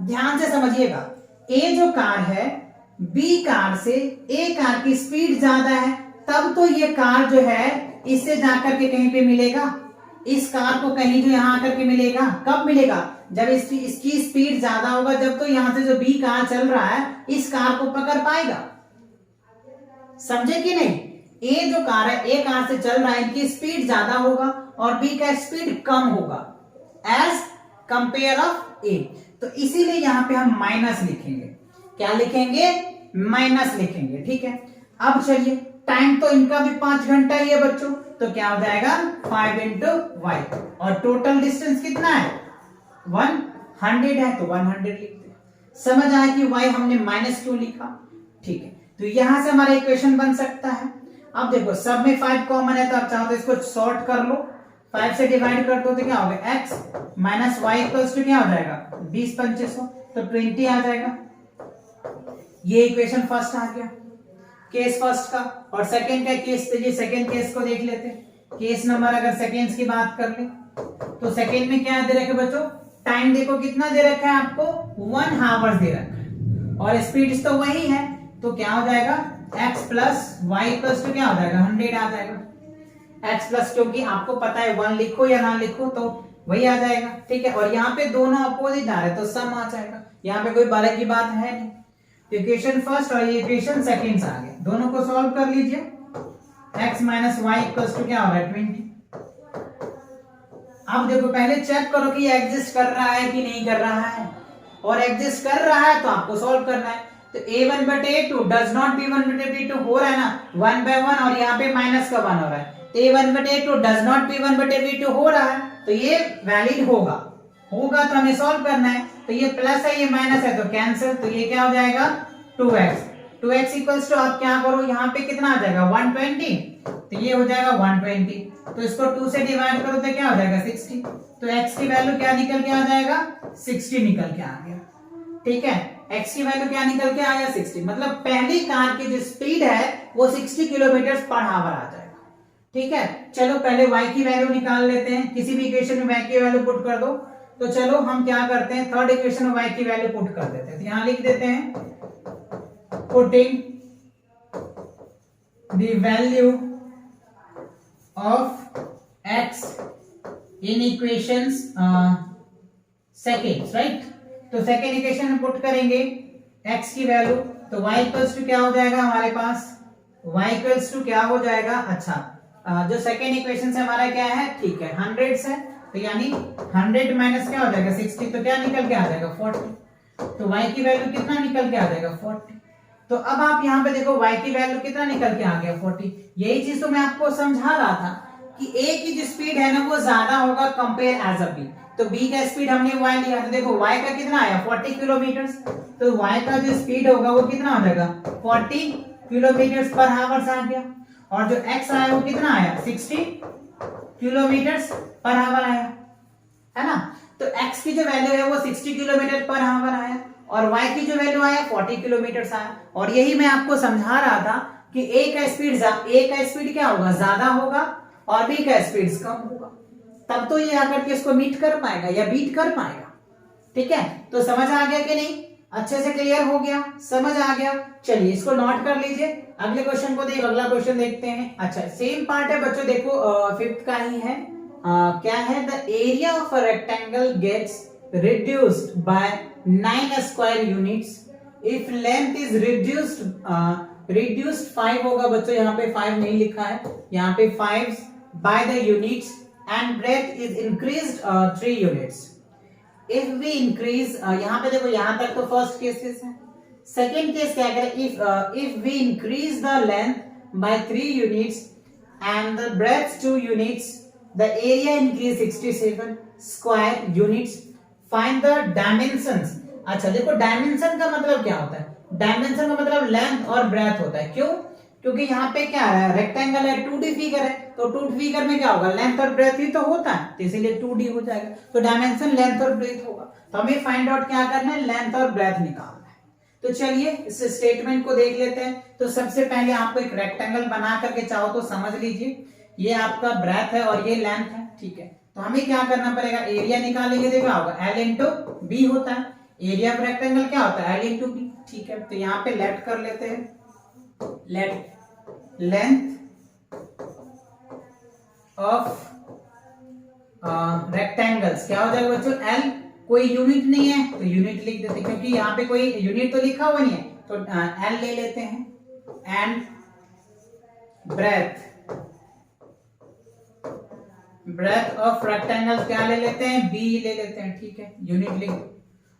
Speaker 1: ध्यान से समझिएगा, ए जो कार है बी कार से ए कार की स्पीड ज्यादा है, तब तो ये कार जो है इससे जाकर के कहीं पे मिलेगा। इस कार को कहीं जो यहां आकर के मिलेगा। कब मिलेगा? जब इसकी स्पीड ज्यादा होगा, जब तो यहां से जो बी कार चल रहा है इस कार को पकड़ पाएगा। समझे कि नहीं? ए जो कार है, ए कार से चल रहा है, इनकी स्पीड ज्यादा होगा और बी का स्पीड कम होगा एज कंपेयर ऑफ ए। तो इसीलिए यहां पे हम माइनस लिखेंगे। क्या लिखेंगे? माइनस लिखेंगे। ठीक है, अब चलिए, टाइम तो इनका भी 5 घंटा ही है बच्चों, तो क्या हो जाएगा 5 इंटू वाई, और टोटल डिस्टेंस कितना है 100 है, तो 100 लिखते हैं। समझ आया कि वाई हमने माइनस क्यों लिखा? ठीक है, तो यहां से हमारा इक्वेशन बन सकता है। अब देखो सब में 5 कॉमन है, तो आप चाहो तो इसको शॉर्ट कर लो, 5 से डिवाइड कर दो तो क्या होगा x minus y equals to क्या हो जाएगा 20 2500, तो 20 आ जाएगा। ये इक्वेशन फर्स्ट आ गया, केस फर्स्ट का। और सेकंड का केस, तो ये सेकंड केस को देख लेते हैं। केस नंबर अगर सेकंड्स की बात कर ले तो सेकंड में क्या दे रखा है बच्चों? टाइम देखो कितना दे रखा है आपको, 1 आवर्स दे रखा है, और स्पीड तो वही है, तो क्या हो जाएगा x plus y equals to क्या हो जाएगा 100 आ जाएगा। x प्लस, क्योंकि आपको पता है 1 लिखो या ना लिखो तो वही आ जाएगा। ठीक है, और यहाँ पे दोनों अपोजिट आ रहे हैं तो सम आ जाएगा, यहाँ पे कोई बारे की बात है नहीं। इक्वेशन फर्स्ट और ये इक्वेशन सेकंड आ गए, दोनों को सॉल्व कर लीजिए। x minus y equals to क्या हो रहा है 20। अब देखो पहले चेक करो कि एग्जिस्ट कर रहा है कि नहीं कर रहा है, और एग्जिस्ट कर रहा है तो आपको सॉल्व करना है। तो a1 बटे a2 डज नॉट b1 बटे b2 हो रहा है ना 1 by 1, और यहाँ पे माइनस का 1 हो रहा है, तो a1 बटे a2 डज नॉट b1 बटे b2 हो रहा है, तो ये वैलिड होगा। तो हमें सॉल्व करना है, तो ये प्लस है ये माइनस है तो कैंसिल, तो ये क्या हो जाएगा 2x इक्वल्स टू, आप क्या करो यहाँ पे कितना आ जाएगा 120, तो ये हो जाएगा 120, तो इसको 2 से डिवाइड करो तो क्या हो जाएगा 60, तो x की वैल्यू क्या निकल के आ जाएगा 60 निकल के आ गया। ठीक है, x की वैल्यू क्या निकल के आया 60, मतलब पहली कार की जो स्पीड है वो 60 किलोमीटर पर आवर आ जाएगा। ठीक है, चलो पहले y की वैल्यू निकाल लेते हैं, किसी भी इक्वेशन में y की वैल्यू पुट कर दो। तो चलो हम क्या करते हैं, थर्ड इक्वेशन में y की वैल्यू पुट कर देते हैं, तो यहां लिख देते हैं putting the value of x in equations seconds, right. तो सेकंड इक्वेशन में पुट करेंगे x की वैल्यू, तो y इक्वल्स टू क्या हो जाएगा हमारे पास, y इक्वल्स टू क्या हो जाएगा, अच्छा जो सेकंड इक्वेशन से हमारा क्या है, ठीक है 100 है, तो यानी 100 माइनस क्या हो जाएगा 60, तो क्या निकल के आ जाएगा 40, तो y की वैल्यू कितना निकल के आ जाएगा 40। तो अब आप यहाँ पे देखो y की वैल्यू कितना निकल के आ गया 40। यही चीज तो मैं आपको समझा रहा था कि a की जो स्पीड है ना वो ज्यादा होगा कंपेयर एज अ b, तो b का स्पीड हमने y लिया, तो देखो y का कितना आया 40 किलोमीटर, तो y का जो स्पीड होगा वो कितना हो जाएगा 40 किलोमीटर पर आवर आ गया, और जो x आया वो कितना आया 60 किलोमीटर पर आवर आया, है ना। तो x की जो वैल्यू है वो 60 किलोमीटर पर आवर आया, और y की जो वैल्यू आया 40 किलोमीटर आया। और यही मैं आपको समझा रहा था कि a का स्पीड क्या होगा ज्यादा होगा और b का स्पीड कम होगा, तब तो ये आकर के इसको मीट कर पाएगा या बीट कर पाएगा। ठीक है, तो समझ आ गया कि नहीं, अच्छे से क्लियर हो गया, समझ आ गया। चलिए इसको नोट कर लीजिए, अगले क्वेश्चन को अगला क्वेश्चन देखते हैं। अच्छा सेम पार्ट है बच्चों, देखो फिफ्थ का ही है। क्या है, the area of a rectangle gets reduced by 9 square units if length is reduced 5 होगा बच्चों, यहाँ पे 5 नहीं लिखा है, यहाँ पे 5 by the units and breadth is increased 3 units. If we increase, यहाँ पे देखो यहाँ तक तो फर्स्ट केसेस है। सेकेंड केस क्या करें, if we increase the length by 3 units and the breadth 2 units, the area increase 67 square units, find the dimensions. अच्छा देखो डायमेंशन का मतलब क्या होता है, डायमेंशन का मतलब लेंथ और ब्रेथ होता है। क्यों, क्योंकि यहाँ पे क्या है रेक्टेंगल है, 2D फिगर है, तो 2D फिगर में क्या होगा लेंथ और ब्रेथ ही तो होता है, तो इसीलिए 2D हो जाएगा, तो डायमेंशन लेंथ और ब्रेथ होगा। तो हमें फाइंड आउट क्या करना है, लेंथ और ब्रेथ निकालना है। तो चलिए इस स्टेटमेंट को देख लेते हैं। तो सबसे पहले आपको एक रेक्टेंगल बना करके चाहो तो समझ लीजिए, ये आपका ब्रेथ है और ये लेंथ है। ठीक है, तो हमें क्या करना पड़ेगा, एरिया निकालेंगे, देखा होगा L इंटू बी होता है, एरिया ऑफ रेक्टेंगल क्या होता है L इंटू बी। ठीक है, तो यहाँ पे लेट कर लेते हैं, लेट लेंथ ऑफ रेक्टेंगल्स क्या हो जाएगा बच्चों L, कोई यूनिट नहीं है तो यूनिट लिख देते हैं, क्योंकि यहाँ पे कोई यूनिट तो लिखा हुआ नहीं है, तो L ले लेते हैं। एंड ब्रेथ ऑफ रेक्टेंगल क्या ले लेते हैं, बी ले लेते हैं, ठीक है, यूनिट लिख,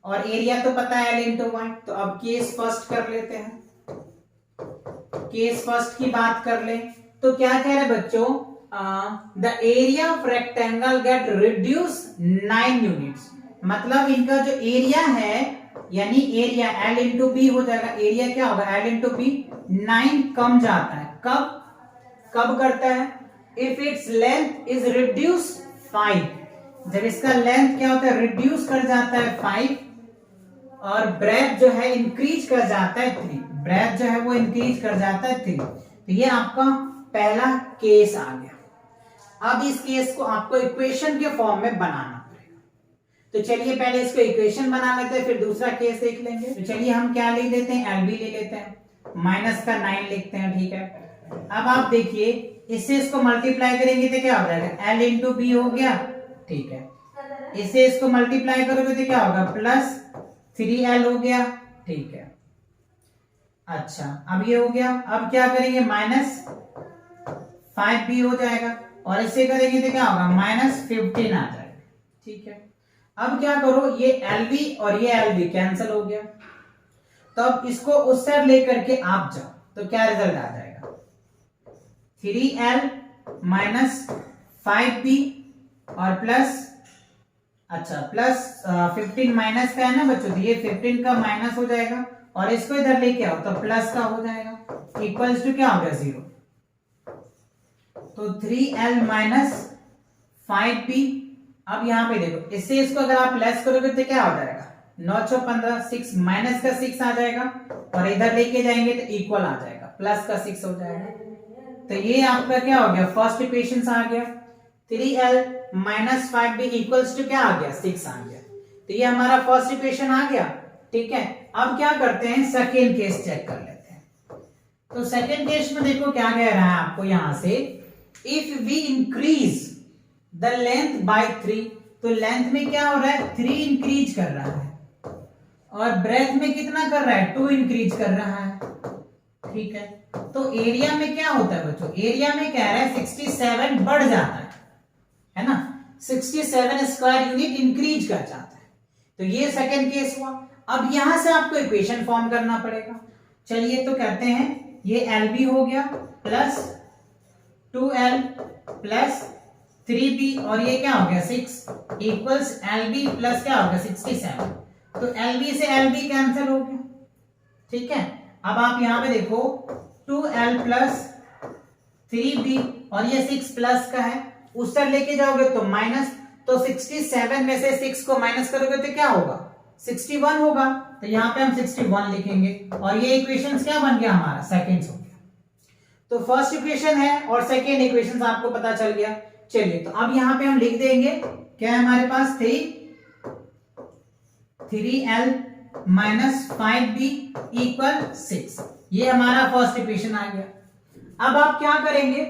Speaker 1: और एरिया तो पता है L इंटू वाई। तो अब केस फर्स्ट कर लेते हैं, केस फर्स्ट की बात कर ले तो क्या कह रहे बच्चों, the area of rectangle get reduce 9 units, मतलब इनका जो एरिया है यानी एरिया L इंटू बी हो जाएगा, एरिया क्या होगा L इंटू बी, 9 कम जाता है, कब करता है, if its length is reduce 5, जब इसका लेंथ क्या होता है रिड्यूस कर जाता है 5, और ब्रेथ जो है इंक्रीज कर जाता है 3, ब्रेथ जो है वो इंक्रीज कर जाता है 3। तो ये आपका पहला केस आ गया। अब इस केस को आपको इक्वेशन के फॉर्म में बनाना पड़ेगा, तो चलिए पहले इसको इक्वेशन बना लेते हैं, फिर दूसरा केस देख लेंगे। तो चलिए हम क्या ले लेते हैं, एल बी ले लेते हैं, माइनस का 9 लिखते हैं, ठीक है। अब आप देखिए इससे इसको मल्टीप्लाई करेंगे तो क्या हो जाएगा, एल इंटू बी हो गया, ठीक है, इससे इसको मल्टीप्लाई करोगे तो क्या होगा, प्लस 3L हो गया, ठीक है। अच्छा अब ये हो गया, अब क्या करेंगे, माइनस 5B हो जाएगा, और इससे करेंगे तो क्या होगा, माइनस 15 आ जाएगा, ठीक है। अब क्या करो, ये LB और ये LB कैंसिल हो गया, तो अब इसको उस साइड लेकर के आप जाओ तो क्या रिजल्ट आ जाएगा, 3L माइनस 5B और प्लस, अच्छा प्लस 15 माइनस का है ना बच्चों, तो ये 15 का माइनस हो जाएगा, और इसको इधर लेके आओ तो प्लस का हो जाएगा, इक्वल्स टू क्या हो गया 0। तो 3L माइनस 5B, अब यहां पे देखो इससे इसको अगर आप लेस करोगे तो क्या हो जाएगा, 9 6 15, 6 माइनस का 6 आ जाएगा, और इधर लेके जाएंगे तो इक्वल आ जाएगा, प्लस का 6 हो जाएगा। तो ये आपका क्या हो गया, फर्स्ट इक्वेशन आ गया, 3L minus 5B equals to क्या आ गया, 6 आ गया। तो ये हमारा फर्स्ट इक्वेशन आ गया, ठीक है। अब क्या करते हैं, सेकेंड केस चेक कर लेते हैं। तो सेकेंड केस में देखो क्या कह रहा है आपको यहां से, if we increase the length by 3, तो लेंथ में क्या हो रहा है, 3 इंक्रीज कर रहा है, और ब्रेथ में कितना कर रहा है, 2 इंक्रीज कर रहा है, ठीक है। तो एरिया में क्या होता है बच्चों, एरिया में कह रहा है 67 बढ़ जाता है ना, 67 स्क्वायर यूनिट इंक्रीज कर जाता है। तो ये सेकंड केस हुआ। अब यहां से आपको इक्वेशन फॉर्म करना पड़ेगा, चलिए तो करते हैं, ये LB हो गया प्लस 2L प्लस 3B, और ये क्या हो गया 6 इक्वल्स LB प्लस क्या हो गया 67। तो LB से LB कैंसिल हो गया, ठीक है। अब आप यहां पे देखो 2L प्लस 3B, और ये 6 प्लस का है, उस साइड लेके जाओगे तो माइनस, तो 67 में से 6 को माइनस करोगे तो क्या होगा, 61 होगा, तो यहाँ पे हम 61 लिखेंगे, और ये इक्वेशन क्या बन गया हमारा, सेकेंड्स हो गया। तो फर्स्ट इक्वेशन है और सेकेंड इक्वेशन आपको पता चल गया। चलिए तो अब यहाँ पे हम लिख देंगे, क्या है हमारे पास, 3L माइनस 5B इक्वल 6, ये हमारा फर्स्ट इक्वेशन आ गया। अब आप क्या करेंगे,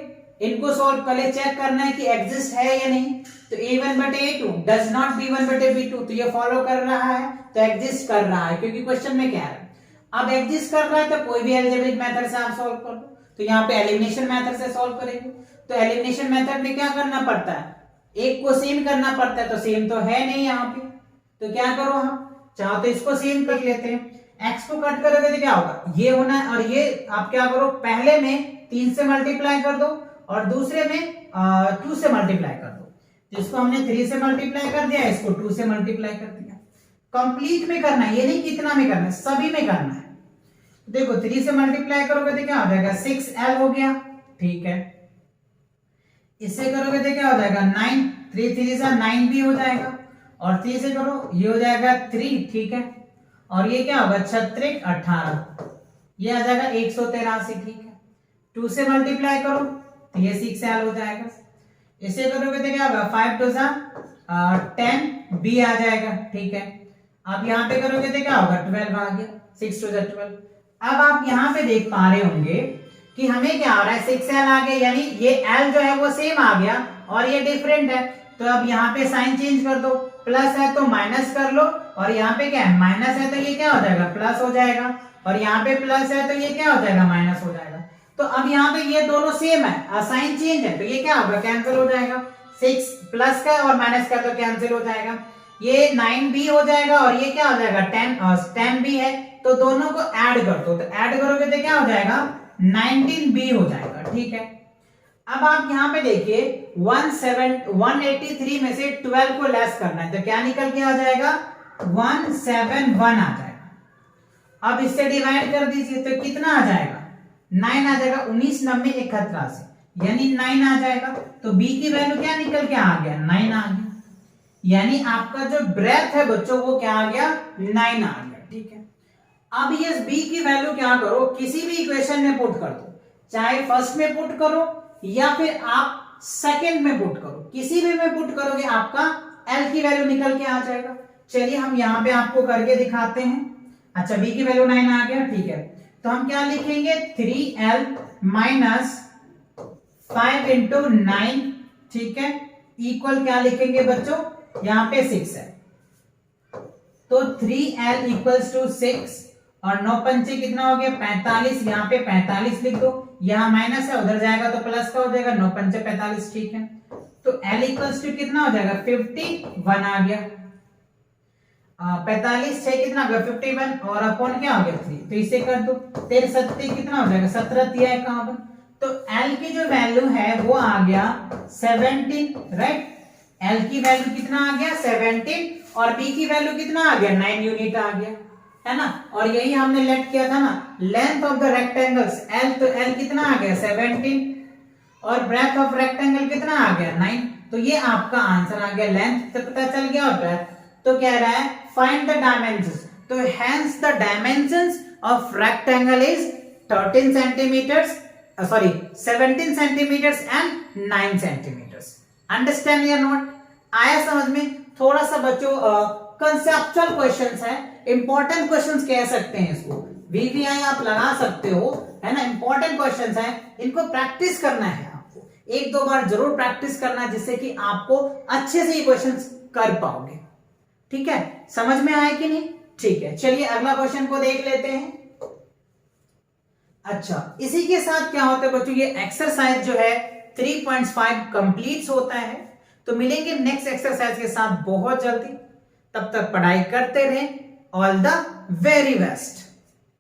Speaker 1: इनको सॉल्व पहले चेक करना है कि एग्जिस्ट है या नहीं। तो a1 बटे a2 डज नॉट b1 बटे b2, तो ये फॉलो कर रहा है, तो एग्जिस्ट कर रहा है, क्योंकि क्वेश्चन में क्या है, अब एग्जिस्ट कर रहा है तो कोई भी अलजेब्रिक मेथड से आप सॉल्व कर दो। तो यहाँ पे एलिमिनेशन मेथड से सॉल्व करेंगे, तो एलिमिनेशन मेथड में क्या करना पड़ता है, एक को सेम करना पड़ता है, तो सेम तो है नहीं यहाँ पे, तो क्या करो, हम चाहो तो इसको सेम कर लेते हैं, x को कट करोगे तो क्या होगा, ये होना है, और ये आप क्या करो, पहले में 3 से मल्टीप्लाई कर दो और दूसरे में 2 से मल्टीप्लाई कर दो। तो इसको हमने 3 से मल्टीप्लाई कर दिया, इसको 2 से मल्टीप्लाई कर दिया। कंप्लीट में करना है, ये नहीं कितना में करना है, सभी में करना है। देखो 3 से मल्टीप्लाई करोगे तो क्या हो जाएगा, 6L हो गया, ठीक है। इससे करोगे तो क्या हो जाएगा, 9, 3 3 से 9B हो जाएगा, और 3 से करो ये हो जाएगा 3, ठीक है। और ये क्या होगा, 36 18, ये आ जाएगा 183, ठीक है। 2 से मल्टीप्लाई करो तो ये 6L हो जाएगा, इसे करोगे तो क्या होगा, 5 2 10B आ जाएगा, ठीक है। अब यहाँ पे करोगे तो क्या होगा, 12 आ गया, 6 2 12। अब आप यहाँ पे देख पा रहे होंगे कि हमें क्या आ रहा है, 6L आ गया, यानी ये L जो है वो सेम आ गया और ये डिफरेंट है। तो अब यहाँ पे साइन चेंज कर दो, प्लस है तो माइनस कर लो, और यहाँ पे क्या है, माइनस है तो ये क्या हो जाएगा, प्लस हो जाएगा, और यहाँ पे प्लस है तो ये क्या हो जाएगा, माइनस हो जाएगा। तो अब यहाँ पे ये दोनों सेम है, साइन चेंज है, तो ये क्या होगा, कैंसिल हो जाएगा। 6 प्लस का और माइनस का तो कैंसिल हो जाएगा। ये 9b हो जाएगा और ये क्या हो जाएगा 10b है, तो दोनों को ऐड कर दो, तो ऐड करोगे तो क्या हो जाएगा 19b हो जाएगा। ठीक है, अब आप यहाँ पे देखिए 183 में से 12 को लेस करना है, तो क्या निकल के आ जाएगा 171 आ जाएगा। अब इससे डिवाइड कर दीजिए तो कितना आ जाएगा 9 आ जाएगा। 19 90 71 से यानी 9 आ जाएगा। तो b की वैल्यू क्या निकल के आ गया 9 आ गया, यानी आपका जो ब्रेथ है बच्चों वो क्या आ गया 9 आ गया। ठीक है, अब ये b की वैल्यू क्या करो, किसी भी इक्वेशन में पुट कर दो, चाहे फर्स्ट में पुट करो या फिर आप सेकंड में पुट करो, किसी भी में पुट करोगे आपका l की वैल्यू निकल के आ जाएगा। चलिए हम यहाँ पे आपको करके दिखाते हैं। अच्छा b की वैल्यू 9 आ गया। ठीक है, तो हम क्या लिखेंगे 3l माइनस 5 इंटू 9, ठीक है, इक्वल क्या लिखेंगे बच्चों, यहाँ पे 6 है, तो 3l इक्वल्स टू 6 और 9 पंचे कितना हो गया 45, यहाँ पे 45 लिख दो, यहाँ माइनस है उधर जाएगा तो प्लस का हो जाएगा, 9 पंचे 45। ठीक है, तो l इक्वल्स टू कितना हो जाएगा 51 आ गया। 45 6 कितना हो गया 51 और अपॉन क्या हो गया 3, तो इसे कर दो, 13 सत्ते कितना हो जाएगा 17 दिया है कहां पर, तो l की जो वैल्यू है वो आ गया 17, राइट। l की वैल्यू कितना आ गया 17 और b की वैल्यू कितना आ गया 9 यूनिट आ गया, है ना। और यही हमने लेट किया था ना, length of the rectangles l, तो l कितना आ गया 17 और ब्रेथ ऑफ रेक्टेंगल कितना आ गया 9, तो ये आपका आंसर आ गया। लेंथ तो पता चल गया और ब्रेथ, तो कह रहा है फाइंड द डायमेंशंस, तो hence the dimensions of rectangle is 13 centimeters, sorry 17 centimeters and 9 centimeters. Understand या नॉट, आया समझ में। थोड़ा सा बच्चों कंसेप्चुअल क्वेश्चंस है, इंपॉर्टेंट क्वेश्चंस कह सकते हैं इसको, वीवीआई आप लगा सकते हो, है ना। इंपॉर्टेंट क्वेश्चंस है, इनको प्रैक्टिस करना है आपको, एक दो बार जरूर प्रैक्टिस करना, जिससे कि आपको अच्छे से ये क्वेश्चंस कर पाओगे। ठीक है, समझ में आया कि नहीं। ठीक है, चलिए अगला क्वेश्चन को देख लेते हैं। अच्छा, इसी के साथ क्या होता है बच्चों, ये एक्सरसाइज जो है 3.5 कंप्लीट होता है। तो मिलेंगे नेक्स्ट एक्सरसाइज के साथ बहुत जल्दी, तब तक पढ़ाई करते रहें। All the very best.